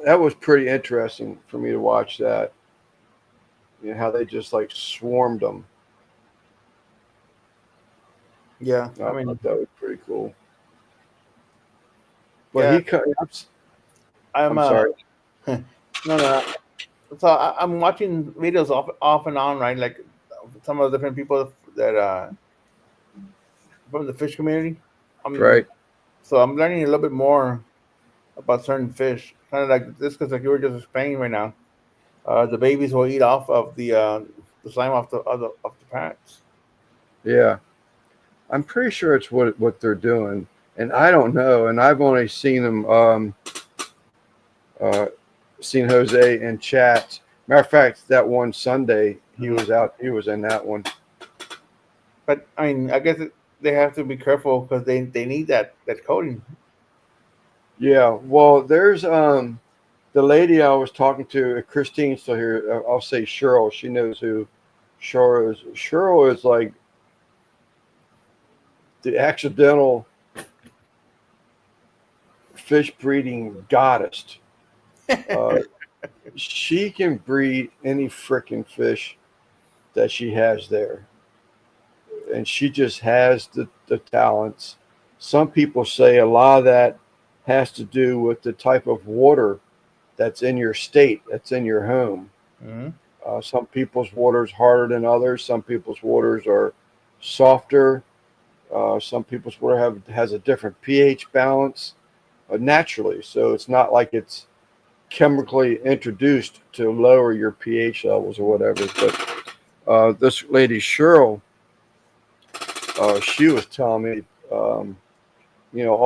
That was pretty interesting for me to watch that. How they just like swarmed them. Yeah, I I mean, thought that was pretty cool. But yeah, he cut. I'm I'm sorry. no. So I'm watching videos off and on, right? Like some of the different people that from the fish community. Right. So I'm learning a little bit more about certain fish, kind of like this, because like you were just explaining right now, the babies will eat off of the slime off the parents. Yeah. I'm pretty sure it's what they're doing, and I don't know. And I've only seen them. Uh, Seen Jose in chat. Matter of fact, that one Sunday he was out. He was in that one. But I mean, I guess they have to be careful because they need that coating. Yeah. Well, there's the lady I was talking to, Christine's still here. I'll say Cheryl. She knows who Cheryl is. Cheryl is like the accidental fish breeding goddess. She can breed any freaking fish that she has there. And she just has the talents. Some people say a lot of that has to do with the type of water that's in your state, that's in your home. Mm-hmm. Some people's water is harder than others. Some people's waters are softer. Some people's water has a different pH balance naturally. So it's not like it's chemically introduced to lower your pH levels or whatever. But this lady, Cheryl, she was telling me, all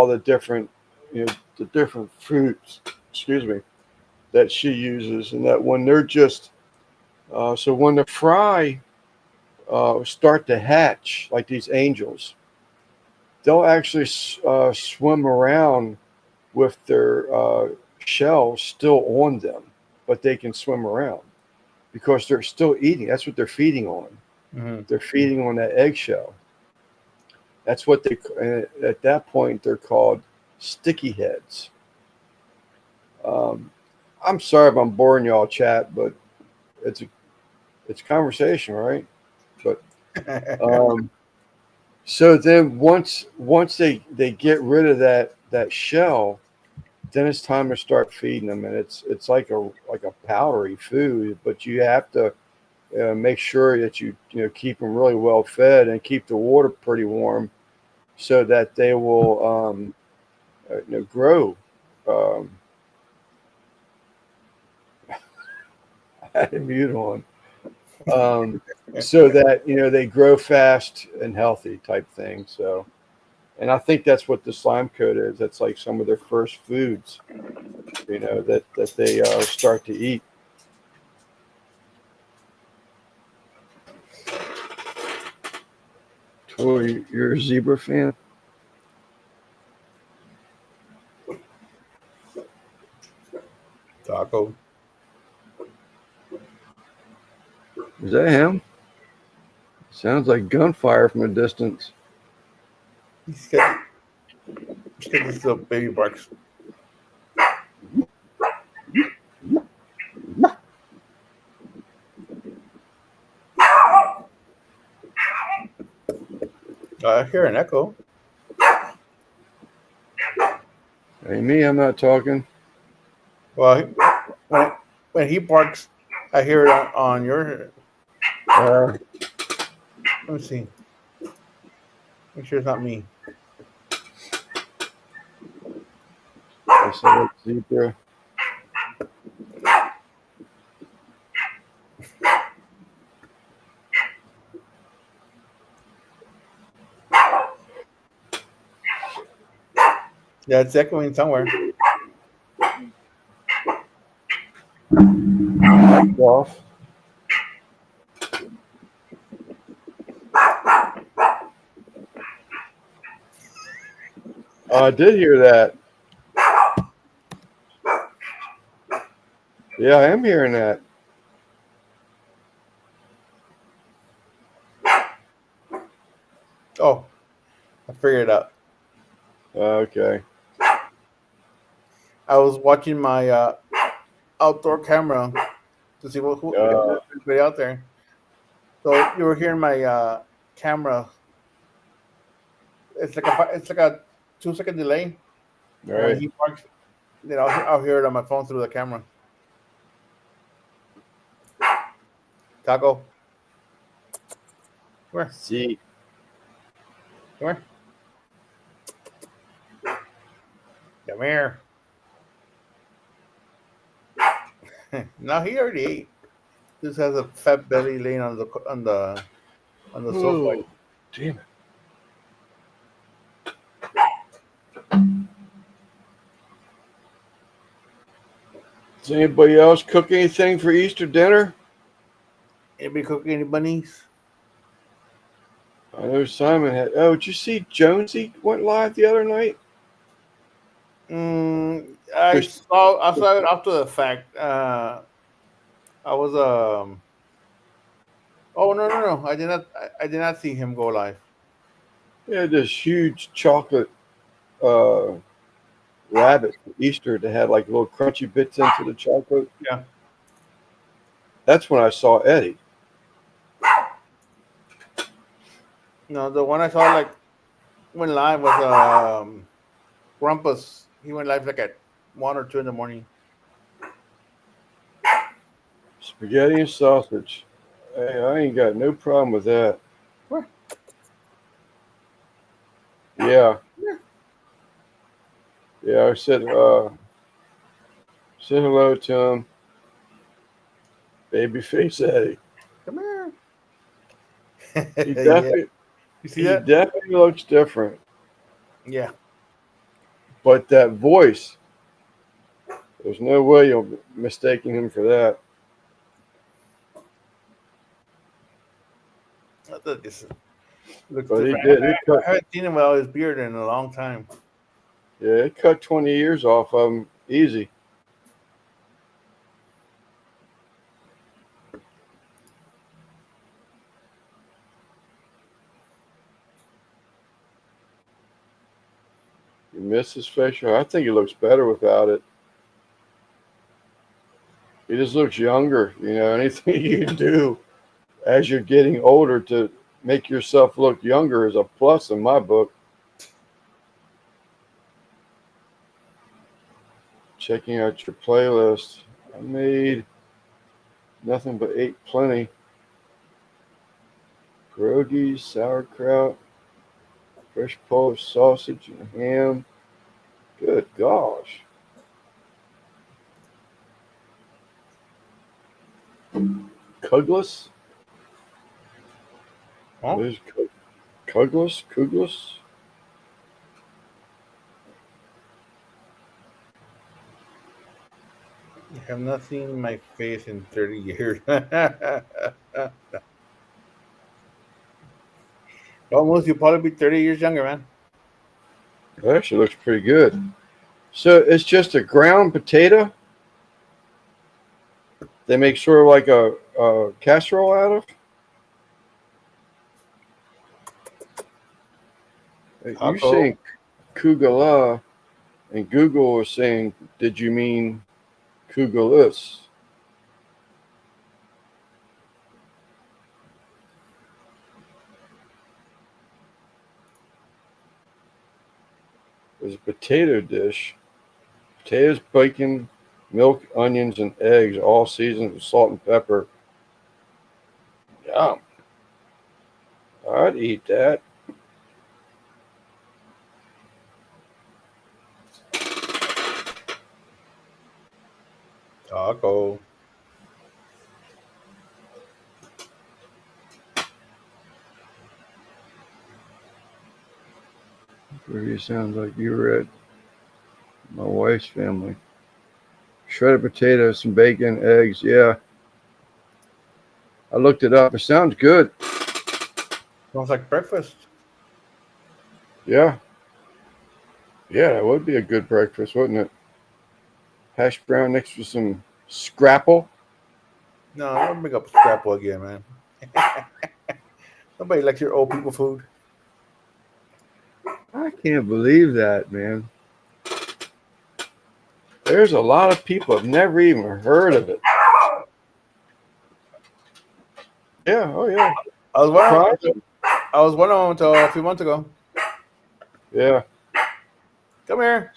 the different fruits, excuse me, that she uses, and that when they're just, so when the fry start to hatch, like these angels, they'll actually swim around with their shells still on them, but they can swim around because they're still eating. That's what they're feeding on. Mm-hmm. They're feeding on that eggshell. That's what at that point, they're called sticky heads. I'm sorry if I'm boring y'all, chat, but it's conversation, right? But so then once they get rid of that shell, then it's time to start feeding them, and it's like a powdery food, but you have to make sure that you keep them really well fed and keep the water pretty warm, so that they will grow. I had a mute on, so that they grow fast and healthy type thing. So And I think that's what the slime coat is. That's like some of their first foods, that they start to eat. Troy, you're a zebra fan? Taco. Is that him? Sounds like gunfire from a distance. He's got these little baby barks. I hear an echo. Hey, me, I'm not talking. Well, when he barks, I hear it on your. Uh, Let me see. Make sure it's not me. I said zebra. Yeah, it's echoing somewhere. Mic's off. I did hear that. Yeah, I am hearing that. Oh, I figured it out. Okay. I was watching my outdoor camera to see who if Uh, there's anybody out there. So you were hearing my camera. It's like a 2 second delay. all And when right. he parks, then I'll hear it on my phone through the camera. Taco, come here, See. come here, come here. No, he already ate. Just has a fat belly laying on the sofa. Oh, damn it. Does anybody else cook anything for Easter dinner? Anybody cooking any bunnies? I know Simon had. Oh, did you see Jonesy went live the other night? I Chris, saw it after the fact. I was Oh, no! I did not see him go live. he had this huge chocolate uh, rabbit for Easter that had like little crunchy bits into the chocolate. Yeah. That's when I saw Eddie. No, the one I saw like went live was Grumpus. He went live like at 1 or 2 in the morning. Spaghetti and sausage. Hey, I ain't got no problem with that. Where? Yeah. Yeah. Yeah, I said hello to him. Babyface Eddie. Come here. He Yeah. definitely You see he that? definitely looks different. Yeah. But that voice, there's no way you're mistaking him for that. I thought this looks But he different. did. I haven't seen him without his beard in a long time. Yeah, it cut 20 years off of him easy. You miss his facial. I think he looks better without it. He just looks younger. Anything you do as you're getting older to make yourself look younger is a plus in my book. Checking out your playlist. I made nothing but ate plenty. Pierogies, sauerkraut, fresh Polish sausage and ham. Good gosh. Kuglis? Huh? There's Kuglis? Kuglis? have not seen my face in 30 years. Almost, you'll probably be 30 years younger, man. It actually looks pretty good. So it's just a ground potato. They make sort of like a casserole out of. You Taco. saying kugala, and Google is saying, "Did you mean kugelus?" It's a potato dish. Potatoes, bacon, milk, onions, and eggs, all seasoned with salt and pepper. Yum. I'd eat that. Taco. Really sounds like you were at my wife's family. Shredded potatoes, some bacon, eggs. Yeah. I looked it up. It sounds good. Sounds like breakfast. Yeah. Yeah, that would be a good breakfast, wouldn't it? Hash brown next with some scrapple. No, don't bring up scrapple again, man. Nobody likes your old people food. I can't believe that, man. There's a lot of people have never even heard of it. Yeah, oh yeah. I was one of them until a few months ago. Yeah. Come here.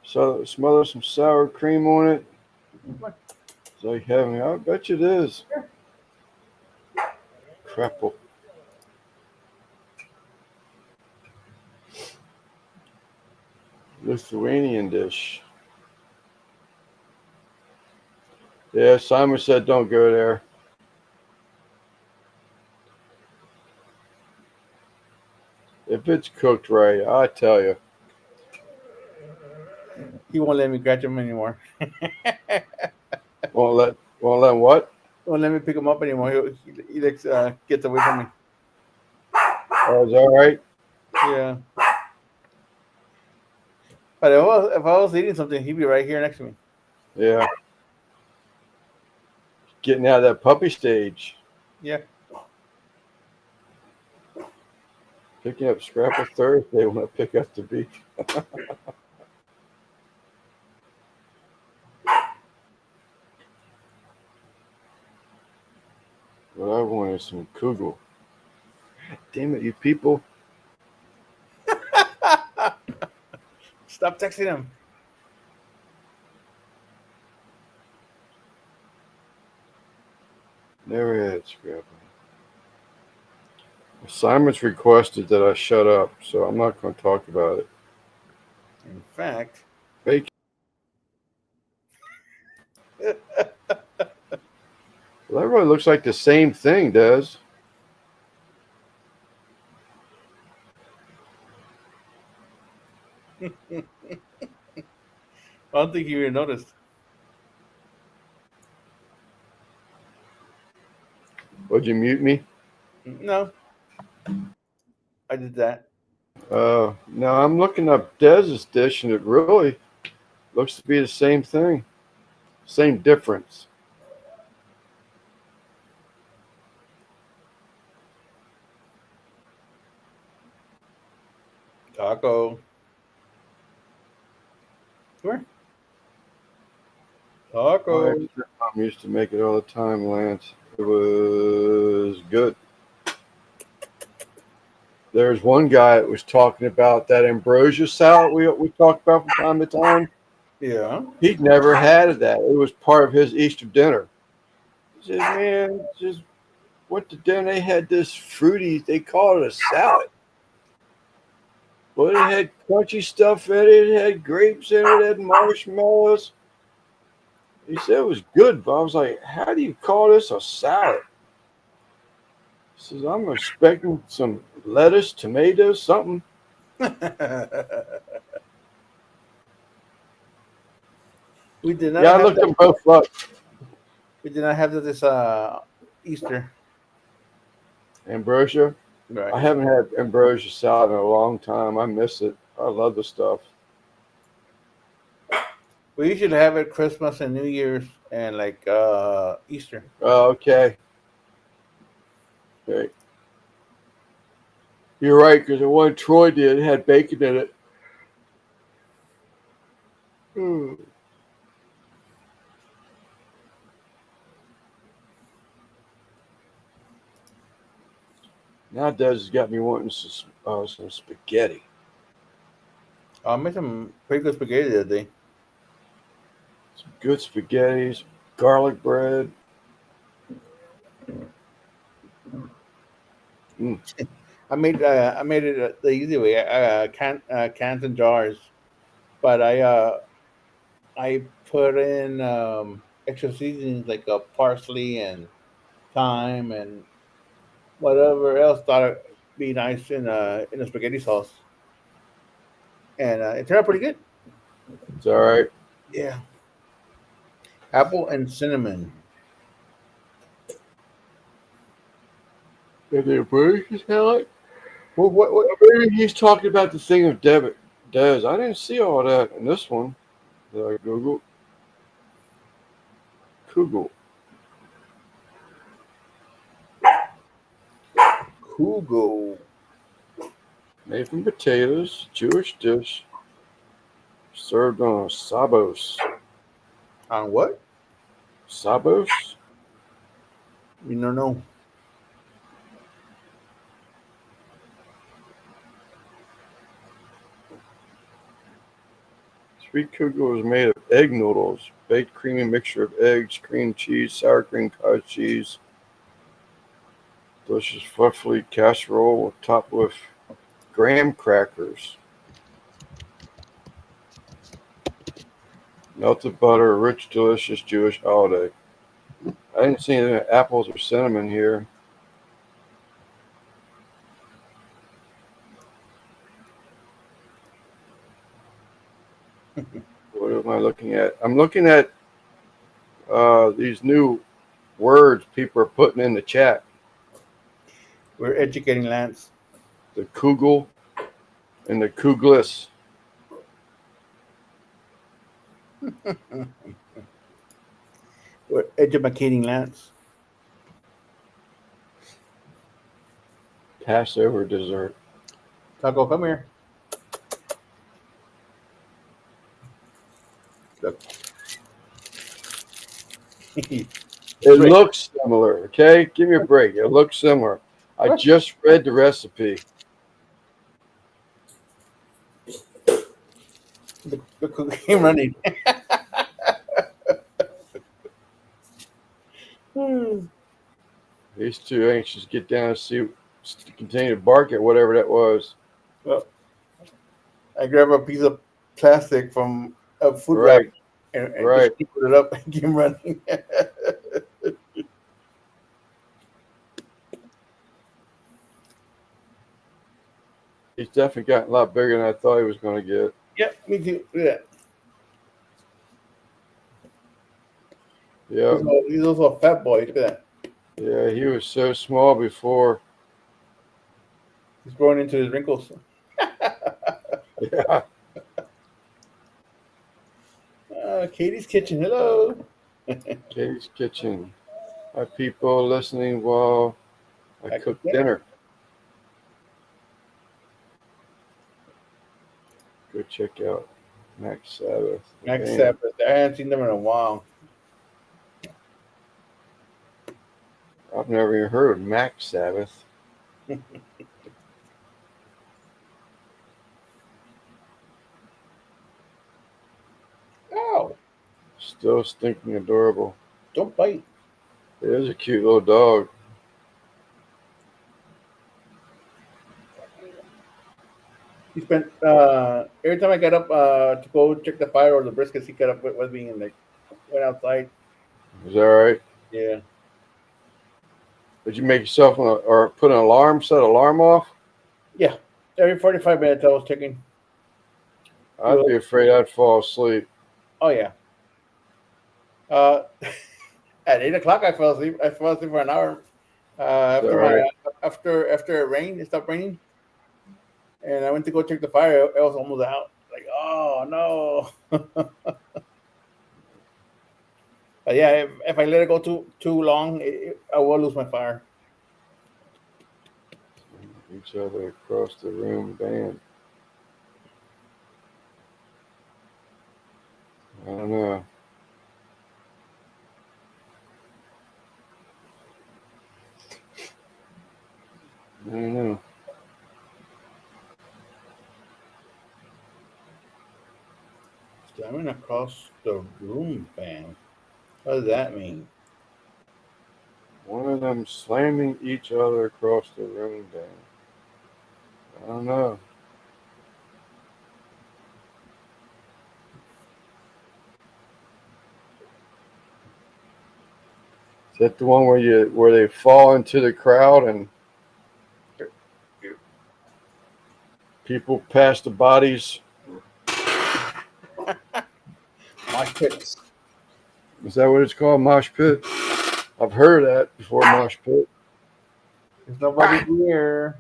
So smother some sour cream on it. It's like heaven. I bet you it is. Crapple. Lithuanian dish. Yeah, Simon said don't go there. If it's cooked right, I tell you. He won't let me catch him anymore. Won't let what? Won't let me pick him up anymore. He likes gets away from me. Oh, is that right? Yeah. But if I was eating something, he'd be right here next to me. Yeah. Getting out of that puppy stage. Yeah. Picking up Scrapple Thursday when I pick up the beef. What I want is some kugel. Damn it, you people. Stop texting him. Never had Scrapple. Simon's requested that I shut up, so I'm not going to talk about it. In fact, Bacon. Well, that really looks like the same thing, does. I don't think you even noticed. Would you mute me? No. I did that. No, I'm looking up Dez's dish, and it really looks to be the same thing. Same difference. Taco. Come here. Taco. My mom used to make it all the time, Lance. It was good. There's one guy that was talking about that ambrosia salad we talked about from time to time. Yeah. He'd never had that. It was part of his Easter dinner. He said, man, just went to dinner. They had this fruity, they call it a salad. But it had crunchy stuff in it. It had grapes in it. It had marshmallows. He said it was good, but I was like, how do you call this a salad? He says, I'm expecting some lettuce, tomatoes, something. We did not Yeah, I have looked that. them both up. We did not have that this Easter. Ambrosia. Right. I haven't had ambrosia salad in a long time. I miss it. I love the stuff. We usually have it Christmas and New Year's and like Easter. Oh, okay. Okay. You're right, because the one Troy did had bacon in it. Hmm. Now Des has got me wanting some spaghetti. I made some pretty good spaghetti the other day. Some good spaghettis, garlic bread. Mm. I made it the easy way. Cans and jars, but I put in extra seasonings like parsley and thyme and whatever else thought it'd be nice in a spaghetti sauce, and it turned out pretty good. It's all right. Yeah, apple and cinnamon. Did the ambrosia salad? What? Maybe he's talking about the thing of debit. Des, I didn't see all that in this one. Did I Google? Google. Kugo. Made from potatoes, Jewish dish, served on a sabos. On what? Sabos? We don't know. Sweet kugel is made of egg noodles, baked creamy mixture of eggs, cream cheese, sour cream, cottage cheese. Delicious fluffy casserole topped with graham crackers. Melted butter, rich, delicious Jewish holiday. I didn't see any apples or cinnamon here. What am I looking at? I'm looking at these new words people are putting in the chat. We're educating Lance. The kugel and the kuglis. We're educating Lance. Passover dessert. Taco, come here. Look. It looks similar, okay? Give me a break. It looks similar. I just read the recipe. The came running. He's too anxious to get down and see, to continue to bark at whatever that was. Well, I grabbed a piece of plastic from a food wrap Right, and right. just put it up and came running. He's definitely gotten a lot bigger than I thought he was going to get. Yep, me too. Look at that. Yeah, He's also a fat boy. Look at that. yeah. He was so small before. He's growing into his wrinkles. Yeah. Katie's Kitchen. Hello. Katie's Kitchen. Hi, people listening while I cook dinner. Go check out Max Sabbath. Max Sabbath. I haven't seen them in a while. I've never even heard of Max Sabbath. Ow. Still stinking adorable. Don't bite. It is a cute little dog. He spent every time I got up to go check the fire or the briskets, he got up with me and like went outside. Is that all right? Yeah. Did you make yourself or put an alarm, set alarm off? Yeah. Every 45 minutes I was checking. I'd be afraid I'd fall asleep. Oh yeah. Uh, at 8 o'clock, I fell asleep. I fell asleep for an hour. Is that After right? after it rained, it stopped raining, and I went to go check the fire. It was almost out. Like, oh no! But yeah, if I let it go too long, I will lose my fire. Each other across the room band. I don't know. I don't know. Staring across the room, bam. What does that mean? One of them slamming each other across the room band. I don't know. Is that the one where they fall into the crowd and people pass the bodies? Mosh pits. Is that what it's called? Mosh pit? I've heard of that before. Mosh pit. There's nobody here.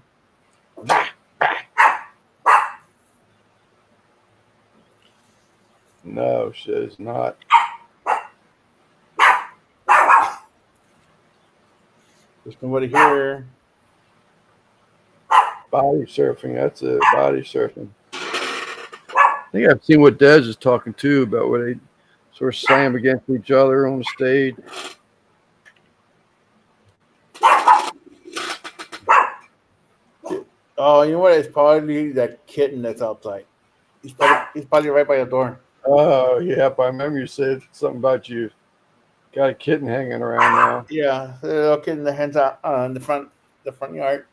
No, shit, it's not. There's nobody here. Body surfing. That's it. Body surfing. I think I've seen what Dez is talking too about where they sort of slam against each other on the stage. Oh, you know what? It's probably that kitten that's outside. He's probably right by the door. Oh, yep. I remember you said something about you got a kitten hanging around now. Yeah, the little kitten that hands out in the front yard.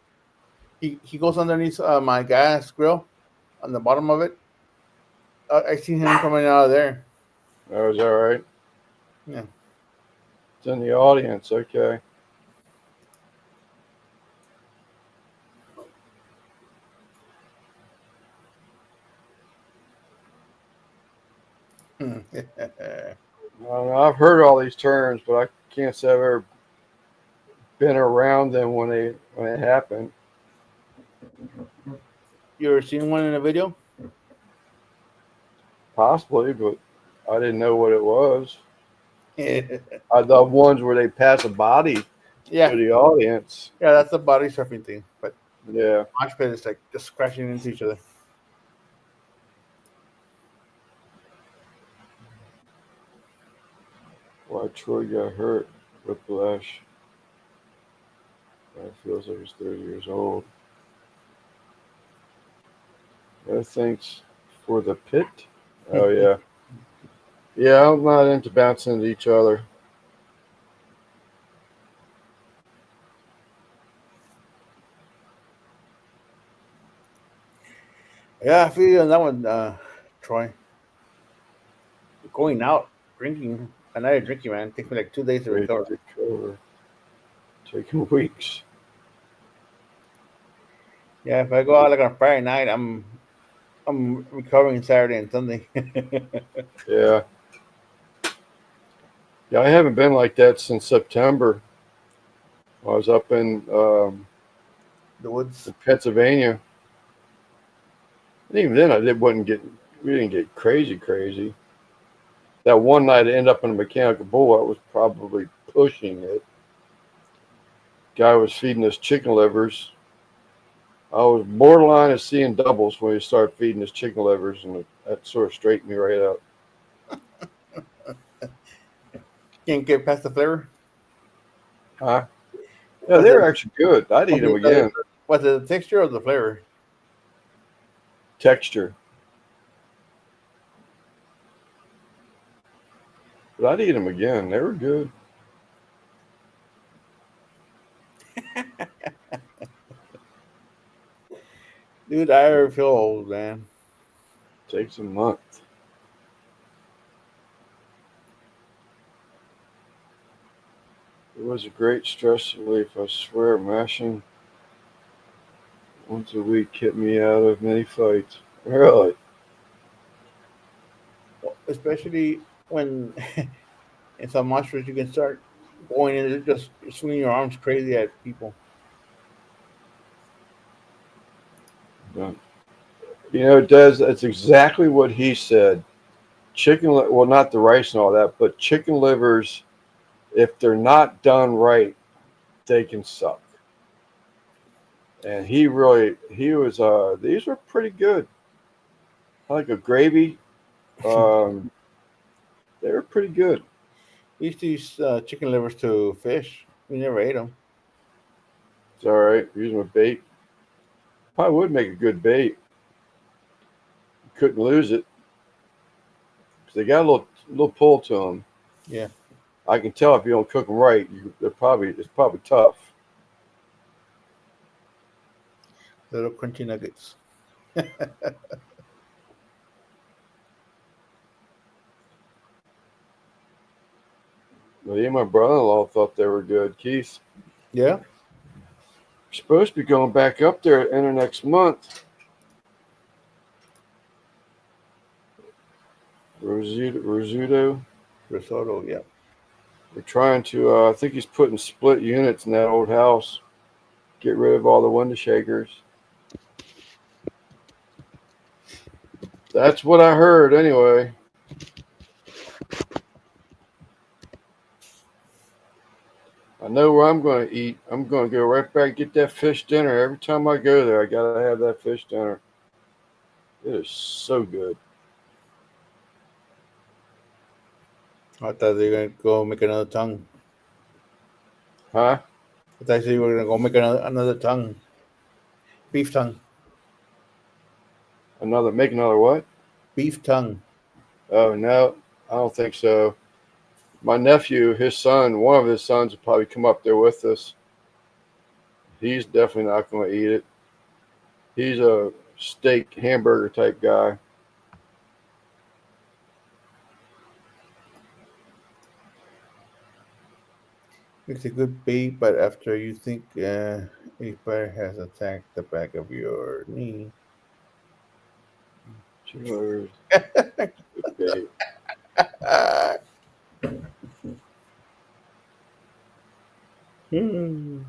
He goes underneath my gas grill on the bottom of it. I seen him coming out of there. Oh, is that right? Yeah. It's in the audience. Okay. I've heard all these terms, but I can't say I've ever been around them when it happened. You ever seen one in a video? Possibly, but I didn't know what it was. Yeah, The ones where they pass a body to the audience. yeah, that's the body surfing thing. But Yeah. mosh pit is like just crashing into each other. Why Troy got hurt. Whiplash. That feels like he's 30 years old. Thanks for the pit. Oh, yeah. Yeah, I'm not into bouncing into each other. Yeah, I feel you on that one, Troy. Going out drinking, a night of drinking, man, takes me like 2 days to Great recover. to recover. Taking weeks. Yeah, if I go out like on a Friday night, I'm recovering Saturday and Sunday. Yeah. Yeah, I haven't been like that since September. I was up in The woods. Pennsylvania. And even then, we didn't get crazy. That one night I ended up in a mechanical bull. I was probably pushing it. Guy was feeding us chicken livers. I was borderline of seeing doubles when he started feeding us chicken livers, and that sort of straightened me right out. Can't get past the flavor. Huh? Yeah, Was they it, were actually good. I'd eat them was it, again. was it the texture or the flavor? Texture. But I'd eat them again. They were good. Dude, I ever feel old, man. Takes a month. It was a great stress relief. I swear, mashing once a week kept me out of many fights. Really? Especially when and some monsters, you can start going in and just swinging your arms crazy at people. Yeah. Des, that's exactly what he said. Well, not the rice and all that, but chicken livers, if they're not done right, they can suck. And he was, these were pretty good. Like a gravy, um, they were pretty good. We used to use chicken livers to fish. We never ate them. It's all right. Using a bait. Probably would make a good bait. Couldn't lose it because they got a little pull to them. Yeah, I can tell if you don't cook them right, it's probably tough. little crunchy nuggets. But me and my brother-in-law thought they were good. Keith, Yeah, we're supposed to be going back up there at the end of next month. Rosuto. risotto. Yeah. We're trying to. I think he's putting split units in that old house. Get rid of all the window shakers. That's what I heard, anyway. I know where I'm going to eat. I'm going to go right back and get that fish dinner. Every time I go there, I got to have that fish dinner. It is so good. I thought they were gonna go make another tongue. Huh? I thought you were gonna go make another tongue, beef tongue, Make another what? beef tongue. Oh, no, I don't think so. My nephew, one of his sons will probably come up there with us. He's definitely not going to eat it. He's a steak hamburger type guy. It's a good bait, but after you think a bear has attacked the back of your knee. Sure. Okay. Hmm.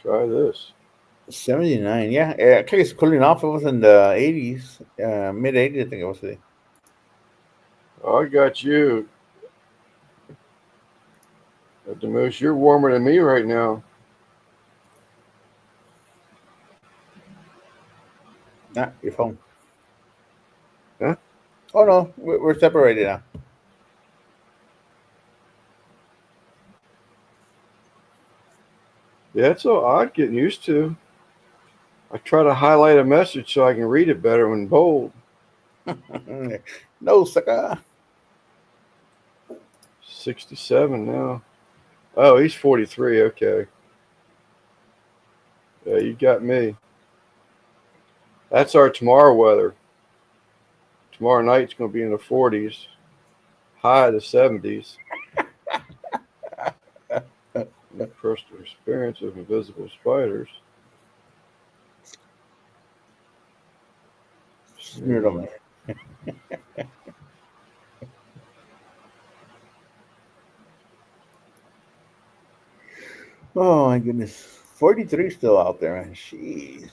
Try this. 79, yeah. Actually, it's cooling off. It was in the 80s, mid 80s, I think it was today. Oh, I got you. Demoose, you're warmer than me right now. Ah, your phone. Huh? Oh, no, we're separated now. Yeah, it's so odd getting used to. I try to highlight a message so I can read it better when bold. No, sucker. 67 now. Oh, he's 43. Okay. Yeah, you got me. That's our tomorrow weather. Tomorrow night's going to be in the 40s, high of the 70s. Personal experience of invisible spiders. Smeared on me. Oh, my goodness. 43 still out there, man. Jeez.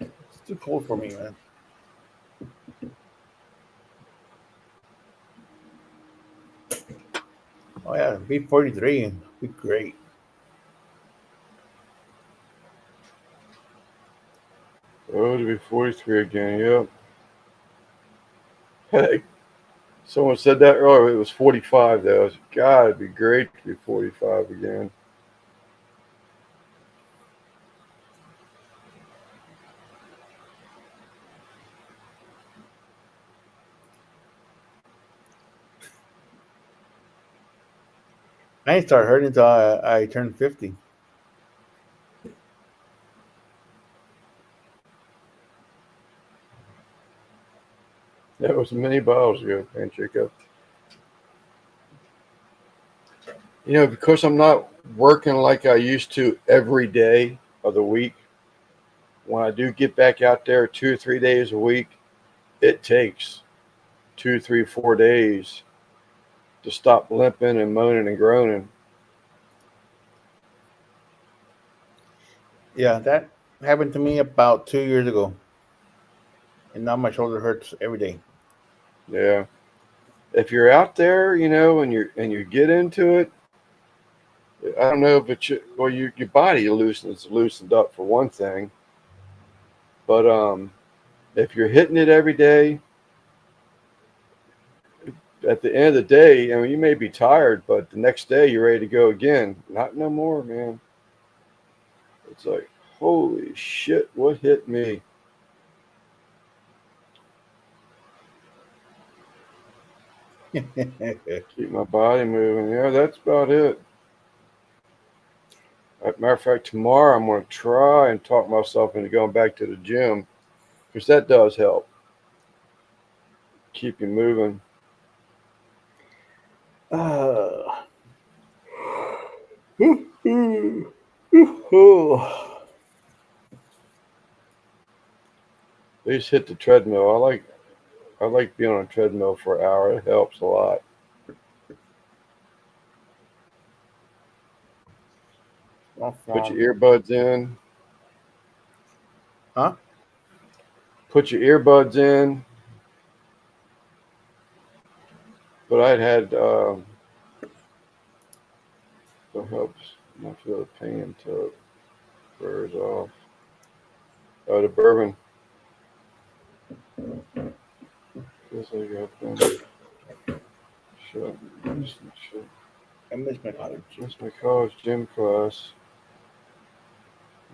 It's too cold for me, man. Oh, yeah, be 43. Be great. Oh, to be 43 again. Yep. Hey, someone said that earlier. It was 45, though. God, it'd be great to be 45 again. I didn't start hurting until I turned 50. That was many bottles ago, man, Jacob. Because I'm not working like I used to every day of the week, when I do get back out there 2 or 3 days a week, it takes 2, 3, 4 days to stop limping and moaning and groaning. Yeah, that happened to me about 2 years ago, and now my shoulder hurts every day. Yeah. If you're out there, and you get into it, I don't know, but your body loosened up for one thing. But if you're hitting it every day, at the end of the day, I mean, you may be tired, but the next day you're ready to go again. Not no more, man. It's like, holy shit, what hit me? Keep my body moving. Yeah, that's about it. As a matter of fact, tomorrow I'm going to try and talk myself into going back to the gym because that does help keep you moving. uh, At least hit the treadmill. I like being on a treadmill for an hour. It helps a lot. Put your earbuds in. huh? Put your earbuds in. But I'd had it helps not feel the pain until it wears off. Oh, the bourbon feels like I've been shut. Shit. I miss my college. Miss my college gym class.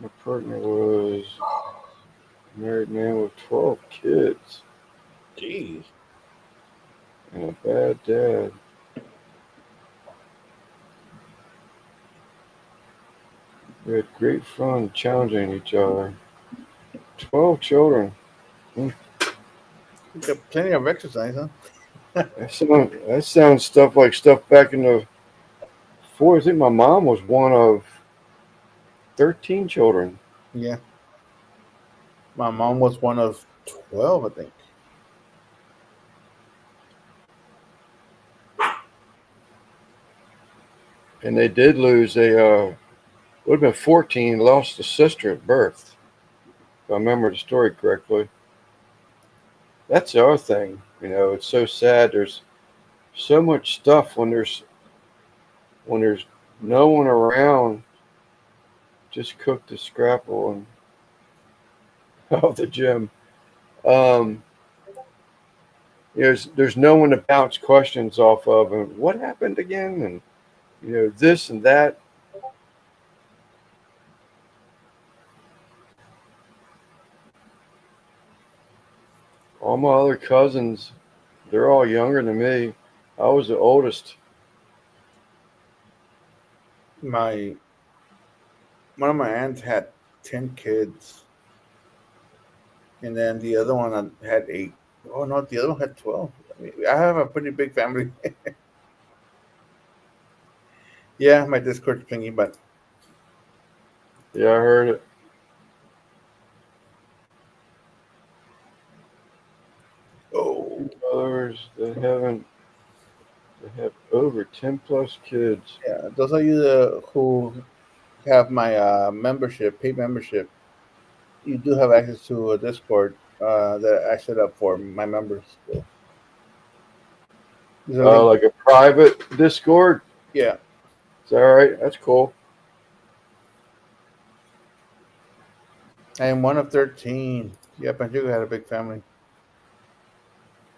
My partner was a married man with 12 kids Jeez. and a bad dad. We had great fun challenging each other. 12 children. Hmm. You got plenty of exercise, huh? That sounds stuff back in the 40s. I think my mom was one of 13 children. Yeah. My mom was one of 12, I think. And they did lose would have been 14, lost a sister at birth, if I remember the story correctly. That's the other thing. It's so sad. There's so much stuff when there's no one around. Just cook the scrapple and out the gym. Um, there's no one to bounce questions off of, and what happened again, and this and that. All my other cousins, they're all younger than me. I was the oldest. My One of my aunts had 10 kids, and then the other one had 8. Oh no, the other one had 12. I mean, I have a pretty big family. Yeah, my Discord's plingy, but Yeah, I heard it. oh Others that have over 10 plus kids. yeah, those of you who have my membership, paid membership, you do have access to a Discord that I set up for my members. So there's a link. Like a private Discord. Yeah, Is that all right? That's cool. I am one of 13. Yeah, Panchuga had a big family.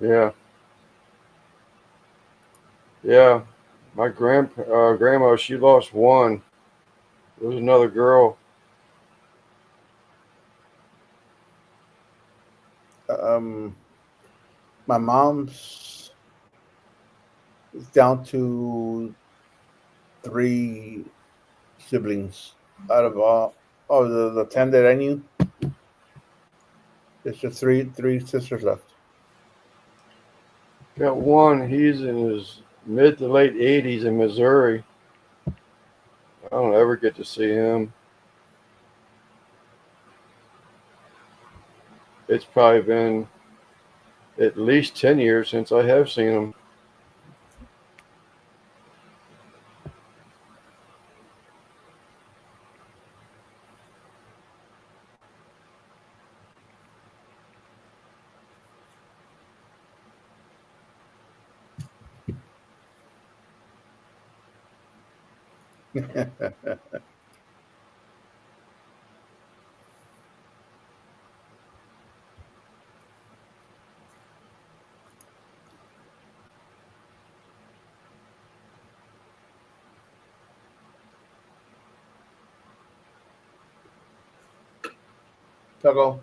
Yeah, yeah. My grandma, she lost one. There was another girl. Um, my mom's is down to 3 siblings out of all the 10 that I knew. There's just three sisters left. Got one. He's in his mid to late 80s in Missouri. don't ever get to see him. It's probably been at least 10 years since I have seen him. Taco.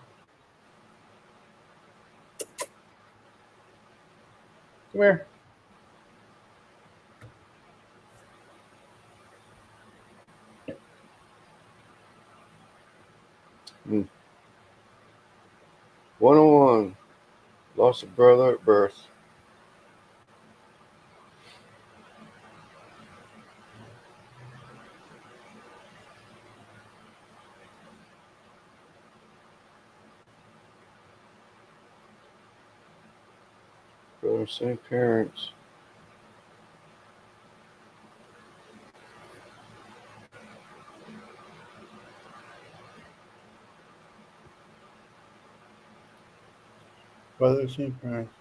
Come here. Mm. 101. Lost a brother at birth. Brother, same parents. Brother, same parents.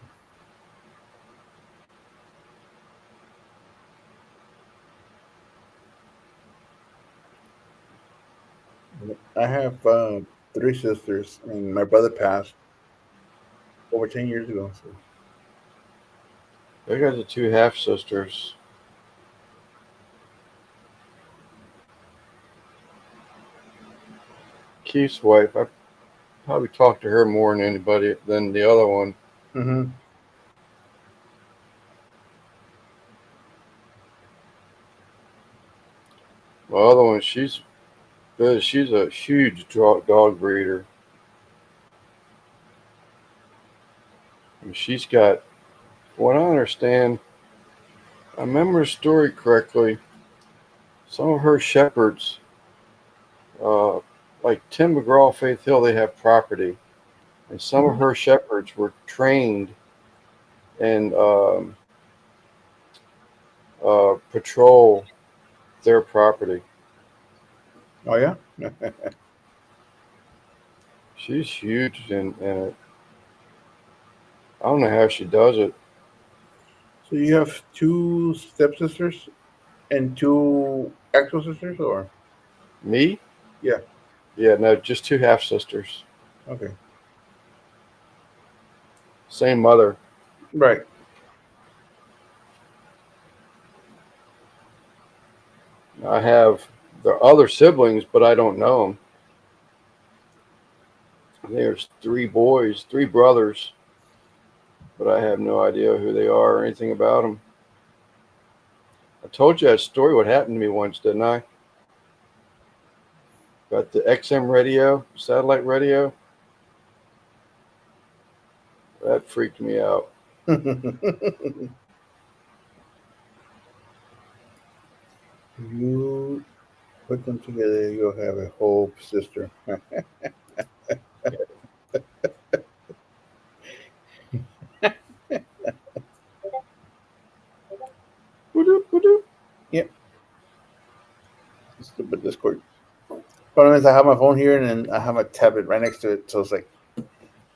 I have 3 sisters, and my brother passed over 10 years ago. So. I got the 2 half sisters. Keith's wife, I probably talked to her more than anybody than the other one. Mm-hmm. My other one, she's a huge dog breeder. And she's got, what I understand, I remember the story correctly, some of her shepherds, uh, like Tim McGraw, Faith Hill, they have property. And some of her shepherds were trained and patrol their property. Oh, yeah? She's huge in it. I don't know how she does it. So you have 2 stepsisters and 2 actual sisters, or? Me? Yeah. Yeah, no, just 2 half sisters. Okay. Same mother. Right. I have the other siblings, but I don't know them. There's 3 boys, 3 brothers, but I have no idea who they are or anything about them. I told you that story, what happened to me once, didn't I? Got the XM radio, satellite radio. That freaked me out. You put them together, you'll have a whole sister. Yep. Stupid Discord. Problem is, I have my phone here and then I have my tablet right next to it, so it's like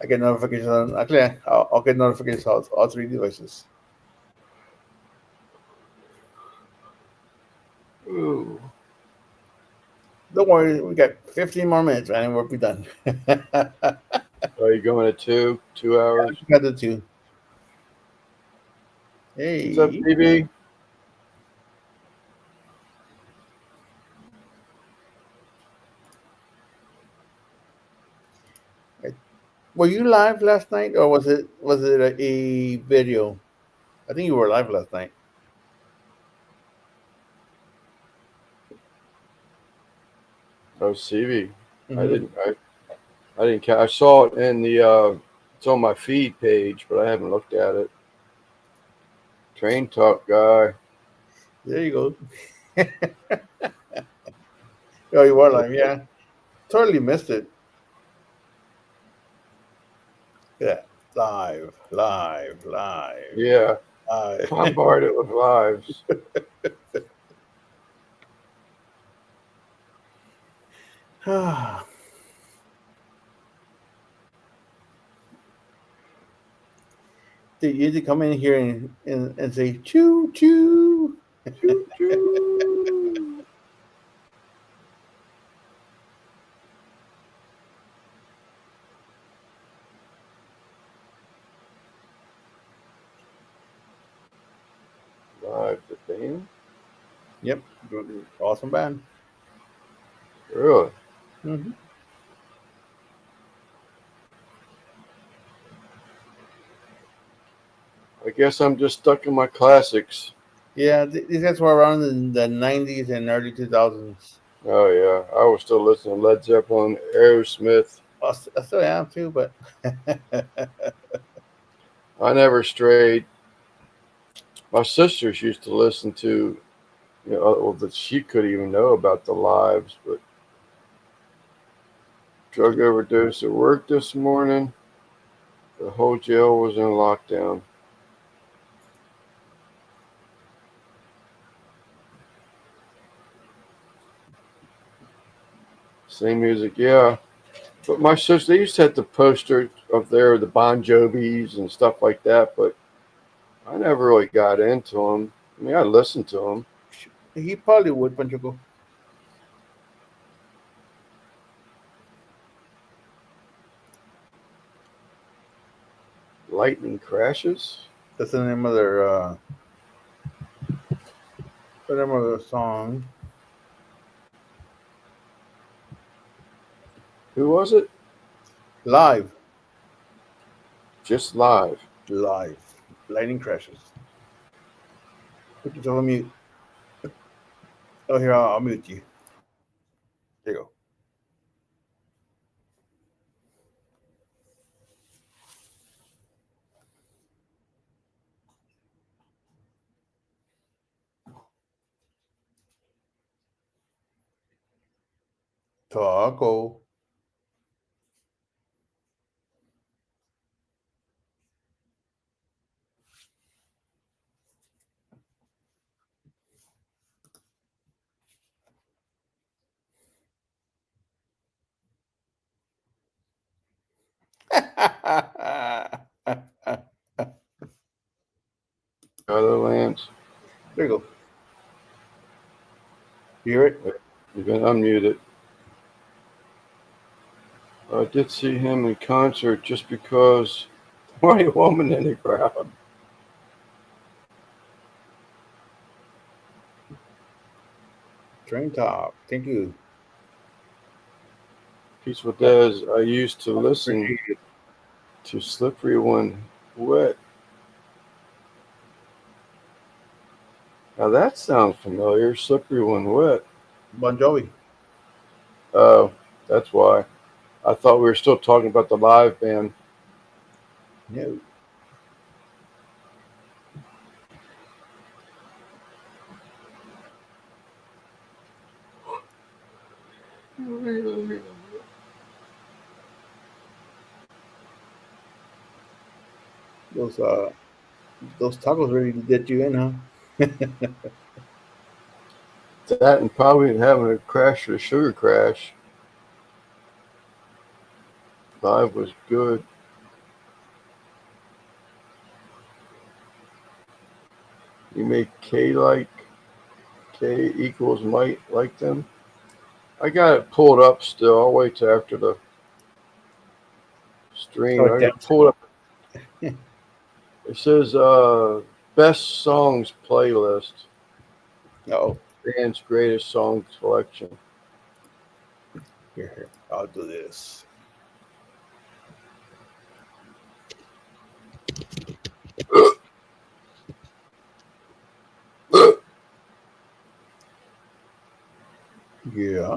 I get notifications on. Actually, I'll get notifications on all 3 devices. Ooh. Don't worry, we got 15 more minutes, man, and we'll be done. Are you going at 2 hours? Got the 2. What's up, Hey. BB? Were you live last night, or was it a video? I think you were live last night. Oh, CV. Mm-hmm. I didn't. I saw it in the. It's on my feed page, but I haven't looked at it. Train talk guy. There you go. Oh, you were live, yeah. Totally missed it. Yeah, live, live, live, Yeah, live. bombarded with lives. They usually come in here and say choo choo. Choo choo. Live the band? Yep, awesome band. Really? Hmm. I guess I'm just stuck in my classics. Yeah, these guys were around in the '90s and early 2000s. Oh yeah, I was still listening to Led Zeppelin, Aerosmith. I still am too, but I never strayed. My sisters used to listen to, well, that she could even know about the lives, but drug overdose at work this morning. The whole jail was in lockdown. Same music, yeah. But my sister, they used to have the poster up there, the Bon Jovis and stuff like that, but I never really got into them. I mean, I listened to them. he probably would, Panchoco. Lightning Crashes? That's the name of the song. Who was it? Live, Just Live. live, lightning crashes. Put yourself on mute. Oh, here I'll mute you. There you go. Taco. There Otherlands. you go. You hear it? You've been unmuted. I did see him in concert just because white woman in the crowd. Train top. Thank you. Peaceful Des, I used to listen Appreciate it. to Slippery When Wet. Now that sounds familiar. Slippery When Wet. Bon Jovi. Oh, that's why. I thought we were still talking about the live band. No. Those uh those tacos really get you in, huh? That and probably having a crash or a sugar crash. Live was good. You make K equals might like them. I got it pulled up still. I'll wait till after the stream. Oh I damn. got pulled up. It says best songs playlist. Oh, Band's greatest song selection. here. I'll do this. Yeah.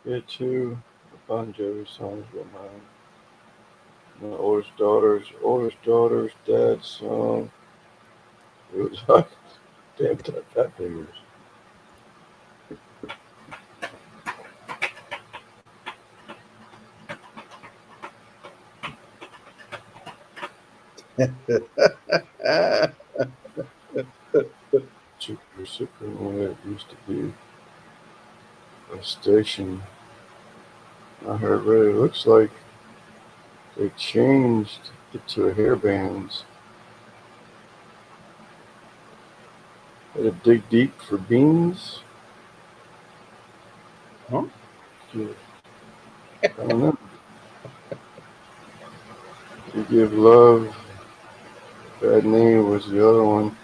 Get two Bon Jovi songs were mine. My oldest daughter's dad's son. It was like, damn, that thing was. Super, super when it used to be a station. I heard what it looks like they changed it to a hair bands. Had to dig deep for beans. Huh? I don't know. To give love. Bad name was the other one.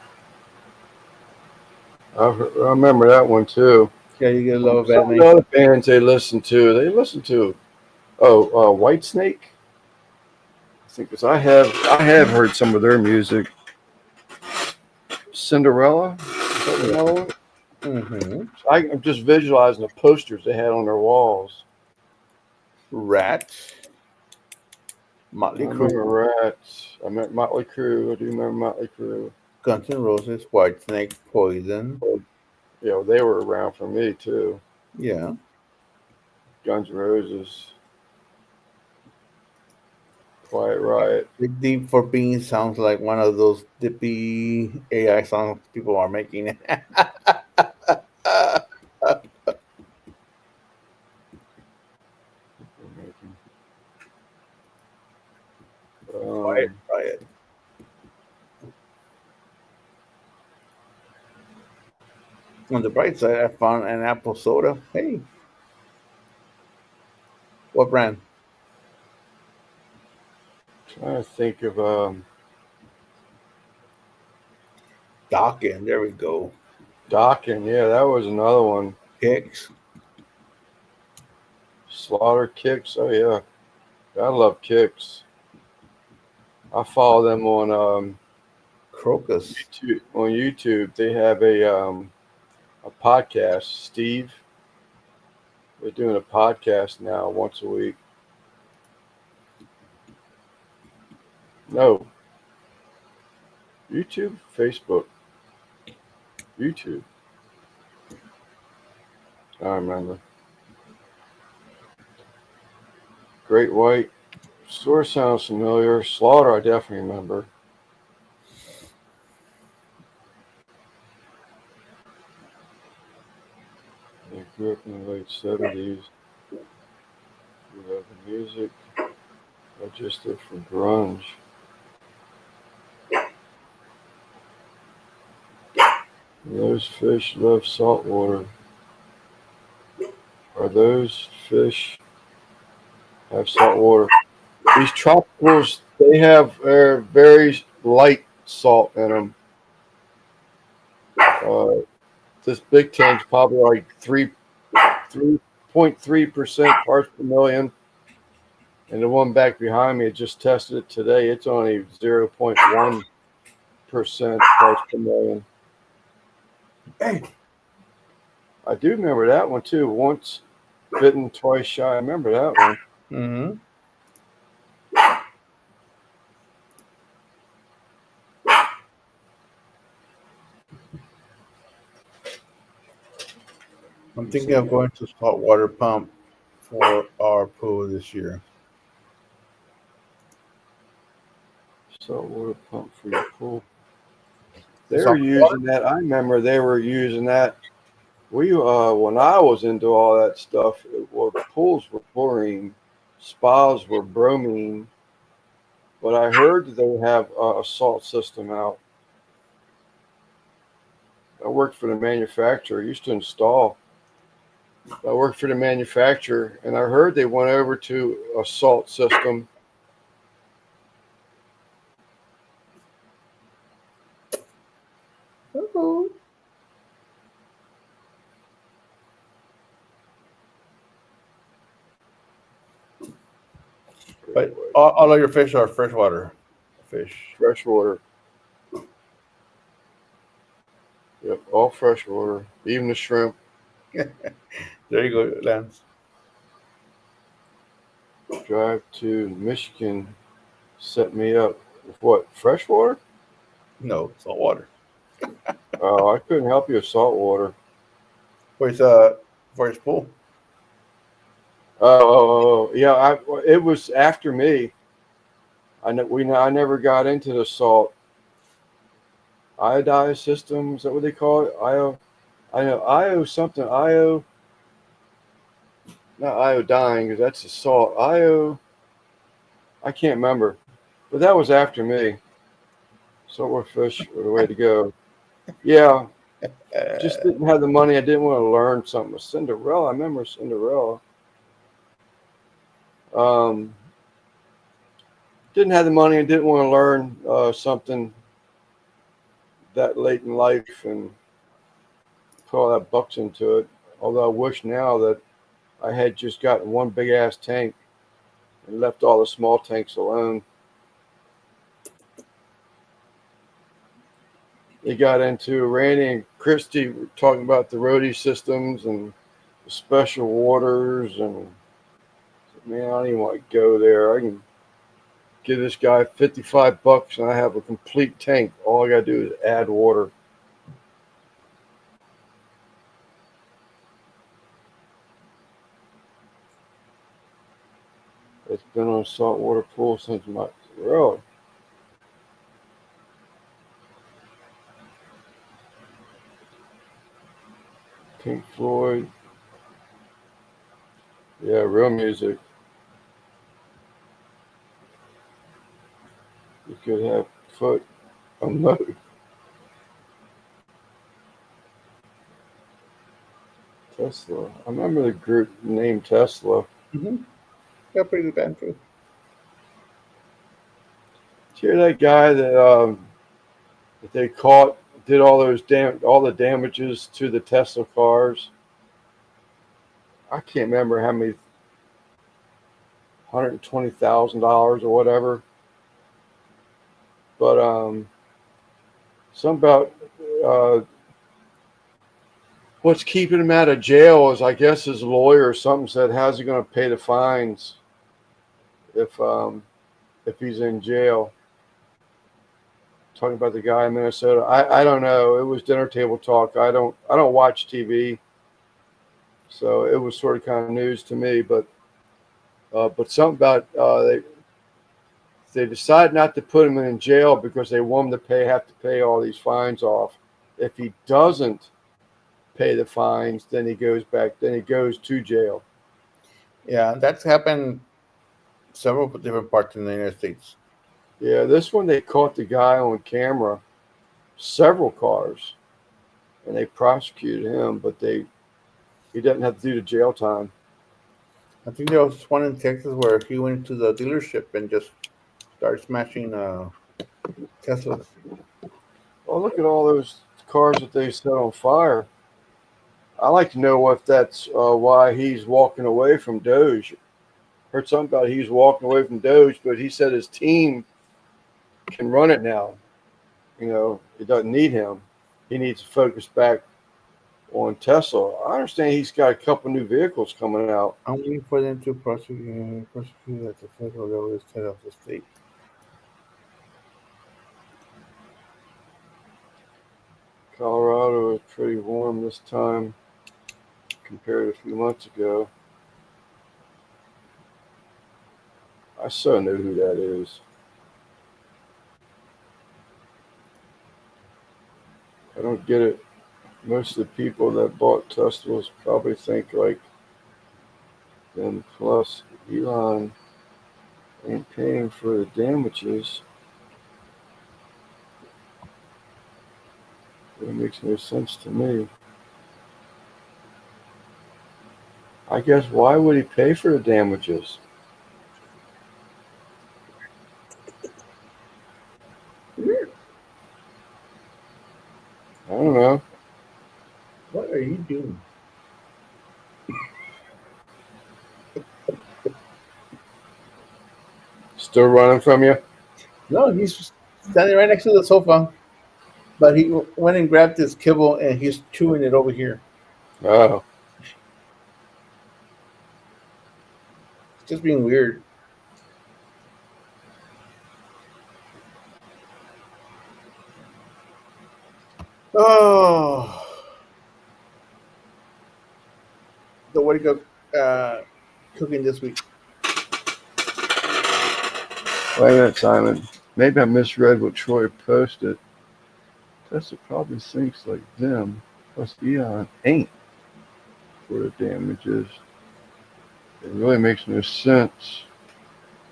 I remember that one too. Yeah, you get a lot of Some bad of the names. other bands they listen to. Oh, White Snake. I think because I have heard some of their music. Cinderella. Is that another one? Mm-hmm. I'm just visualizing the posters they had on their walls. Rat, I Motley remember Crue, Rats. I met Motley Crue. I do remember Motley Crue. Guns N' Roses, Whitesnake, Poison. You know, they were around for me too. Yeah. Guns N' Roses, Quiet Riot. Dig Deep for Beans sounds like one of those dippy AI songs people are making. Quiet Um, Riot. On the bright side, I found an apple soda. Hey, what brand? trying to think of Dokken. There we go. Dokken. Yeah, that was another one. Kicks. Slaughter Kicks. Oh yeah, I love Kicks. I follow them on Crocus. YouTube. On YouTube, they have a podcast. Steve, they're doing a podcast now once a week. No, YouTube, Facebook, YouTube. I remember. Great White. Sort of sounds familiar. Slaughter, I definitely remember. They grew up in the late 70s. We have the music. Registered for grunge. Those fish love salt water. Are those fish have salt water? These tropicals, they have very light salt in them. This big tank's probably like 3.3% parts per million. And the one back behind me, I just tested it today. It's only 0.1% parts per million. Hey. I do remember that one too. Once bitten, twice shy. I remember that one. Mm-hmm. I'm thinking of going to saltwater pump for our pool this year. Saltwater pump for your pool. They It's were on water. using that. I remember they were using that. We when I was into all that stuff, pools were chlorine, spas were bromine, but I heard that they have a salt system out. I worked for the manufacturer. I used to install. I worked for the manufacturer, and I heard they went over to a salt system. Uh-oh. But all of your fish are freshwater fish. Freshwater. Yep, all freshwater, even the shrimp. There you go, Lance. Drive to Michigan set me up with what? Fresh water? No, salt water. Oh, I couldn't help you with salt water. For his pool. Yeah. It was after me. I never got into the salt iodized system. Is that what they call it? I know IO something. IO, not iodine because that's the salt. IO, I can't remember, but that was after me. Saltwater fish were the way to go. Yeah, just Uh, didn't have the money. I didn't want to learn something. With Cinderella, I remember Cinderella. Um, didn't have the money and didn't want to learn something that late in life and put all that bucks into it. Although I wish now that I had just gotten one big ass tank and left all the small tanks alone. They got into Randy and Christy were talking about the roadie systems and the special waters, and man, I don't even want to go there. I can give this guy $55 and I have a complete tank. All I gotta do is add water. It's been on a saltwater pool since my really. Pink Floyd. Yeah, real music. You could have foot on mode. Tesla. I remember the group named Tesla. mm-hmm. Got pretty good band too. Did you hear that guy that they caught did all the damages to the Tesla cars? I can't remember how many $120,000 or whatever, but some about uh, what's keeping him out of jail is I guess his lawyer or something said how's he going to pay the fines if um, if he's in jail. Talking about the guy in Minnesota, I don't know. It was dinner table talk. I don't watch TV, so it was sort of kind of news to me. But something about they decide not to put him in jail because they want him to have to pay all these fines off. If he doesn't pay the fines, then he goes back. Then he goes to jail. Yeah, that's happened several different parts in the United States. Yeah, this one they caught the guy on camera, several cars, and they prosecuted him, but he doesn't have to do the jail time. I think there was one in Texas where he went to the dealership and just started smashing Teslas. Well, look at all those cars that they set on fire. I like to know if that's why he's walking away from Doge. Heard something about he's walking away from Doge, but he said his team can run it now. You know, it doesn't need him. He needs to focus back on Tesla. I understand he's got a couple new vehicles coming out. I'm waiting for them to prosecute at the federal level instead of the state. Colorado is pretty warm this time compared to a few months ago. I so know who that is. I don't get it. Most of the people that bought Teslas probably think like them. Plus, Elon ain't paying for the damages. It makes no sense to me. I guess why would he pay for the damages? I don't know. What are you doing? Still running from you? No, he's standing right next to the sofa, but he went and grabbed his kibble and he's chewing it over here. Oh, It's just being weird. Oh, so what do you go cooking this week? Wait a minute, Simon. Maybe I misread what Troy posted. Tesla probably thinks like them, plus Eon ain't for the damages. It really makes no sense.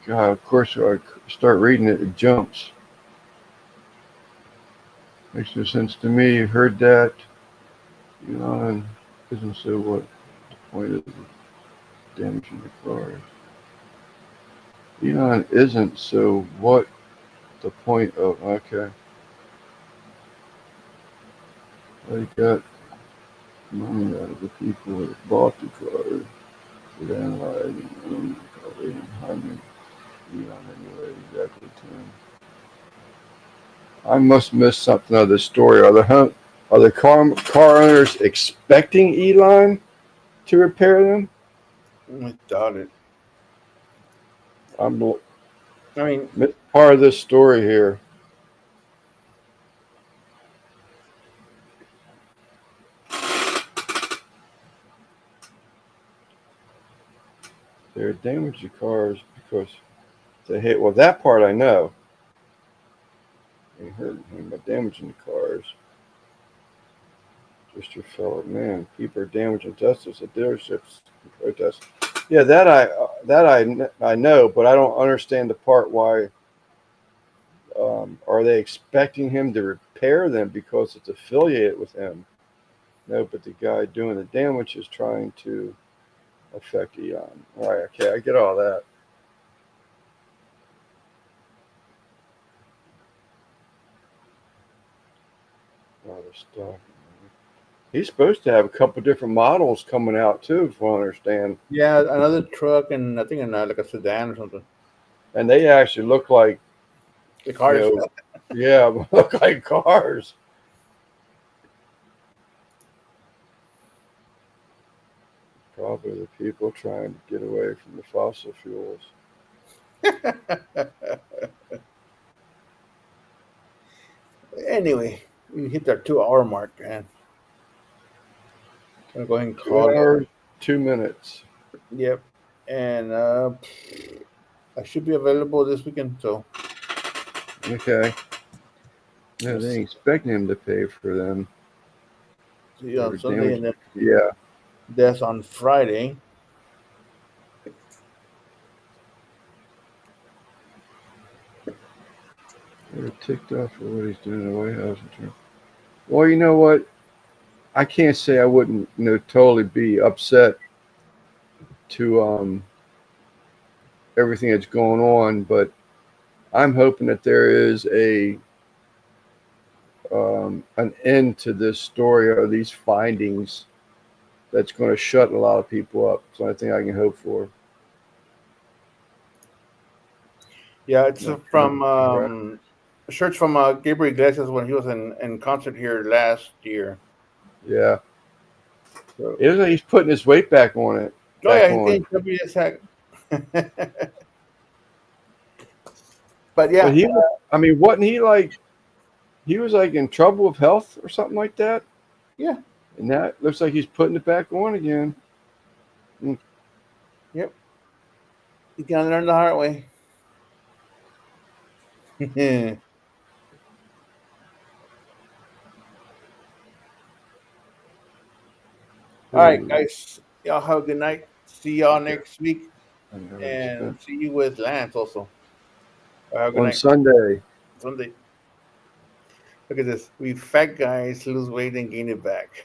God, of course, when I start reading it, it jumps. Makes no sense to me. You heard that. Elon isn't so what the point of damaging the cars. Elon isn't so what the point of, okay. They got money out of the people that bought the cars. With analyzing and harming Elon anyway, exactly time. I must miss something of this story. Are the car owners expecting Elon to repair them? I doubt it. I'm I mean, part of this story here. They're damaging cars because they hit. Well, that part I know. They hurt him by damaging the cars. Just your fellow man. People are damaging Teslas at dealerships and protests. Yeah, I know, but I don't understand the part why. Are they expecting him to repair them because it's affiliated with him? No, but the guy doing the damage is trying to affect Elon. All right, okay, I get all that. All this stuff. He's supposed to have a couple different models coming out too, if I understand. yeah, another truck and I think like a sedan or something. And they actually look like, The cars. yeah, look like cars. Probably the people trying to get away from the fossil fuels. Anyway, we hit our 2 hour mark, man. I'm gonna go ahead and 2 call it. hours, 2 minutes. Yep. And I should be available this weekend, so Okay. No, they ain't expecting him to pay for them. see you on Sunday, and then yeah, that's on Friday. they're ticked off for what he's doing in the White House. Well, you know what? I can't say I wouldn't, totally be upset to everything that's going on, but I'm hoping that there is an end to this story or these findings that's going to shut a lot of people up. So I think I can hope for. Yeah, it's from a shirt from Gabriel Iglesias when he was in concert here last year. Yeah. So, it looks like he's putting his weight back on it. oh yeah, he's getting chubby as heck. But yeah, But wasn't he like? He was like in trouble with health or something like that. Yeah. And that looks like he's putting it back on again. Yep. You gotta learn the hard way. All right, guys. Y'all have a good night. See y'all next week. And see you with Lance also. Have a good on night. Sunday. Sunday. Look at this. We fat guys lose weight and gain it back.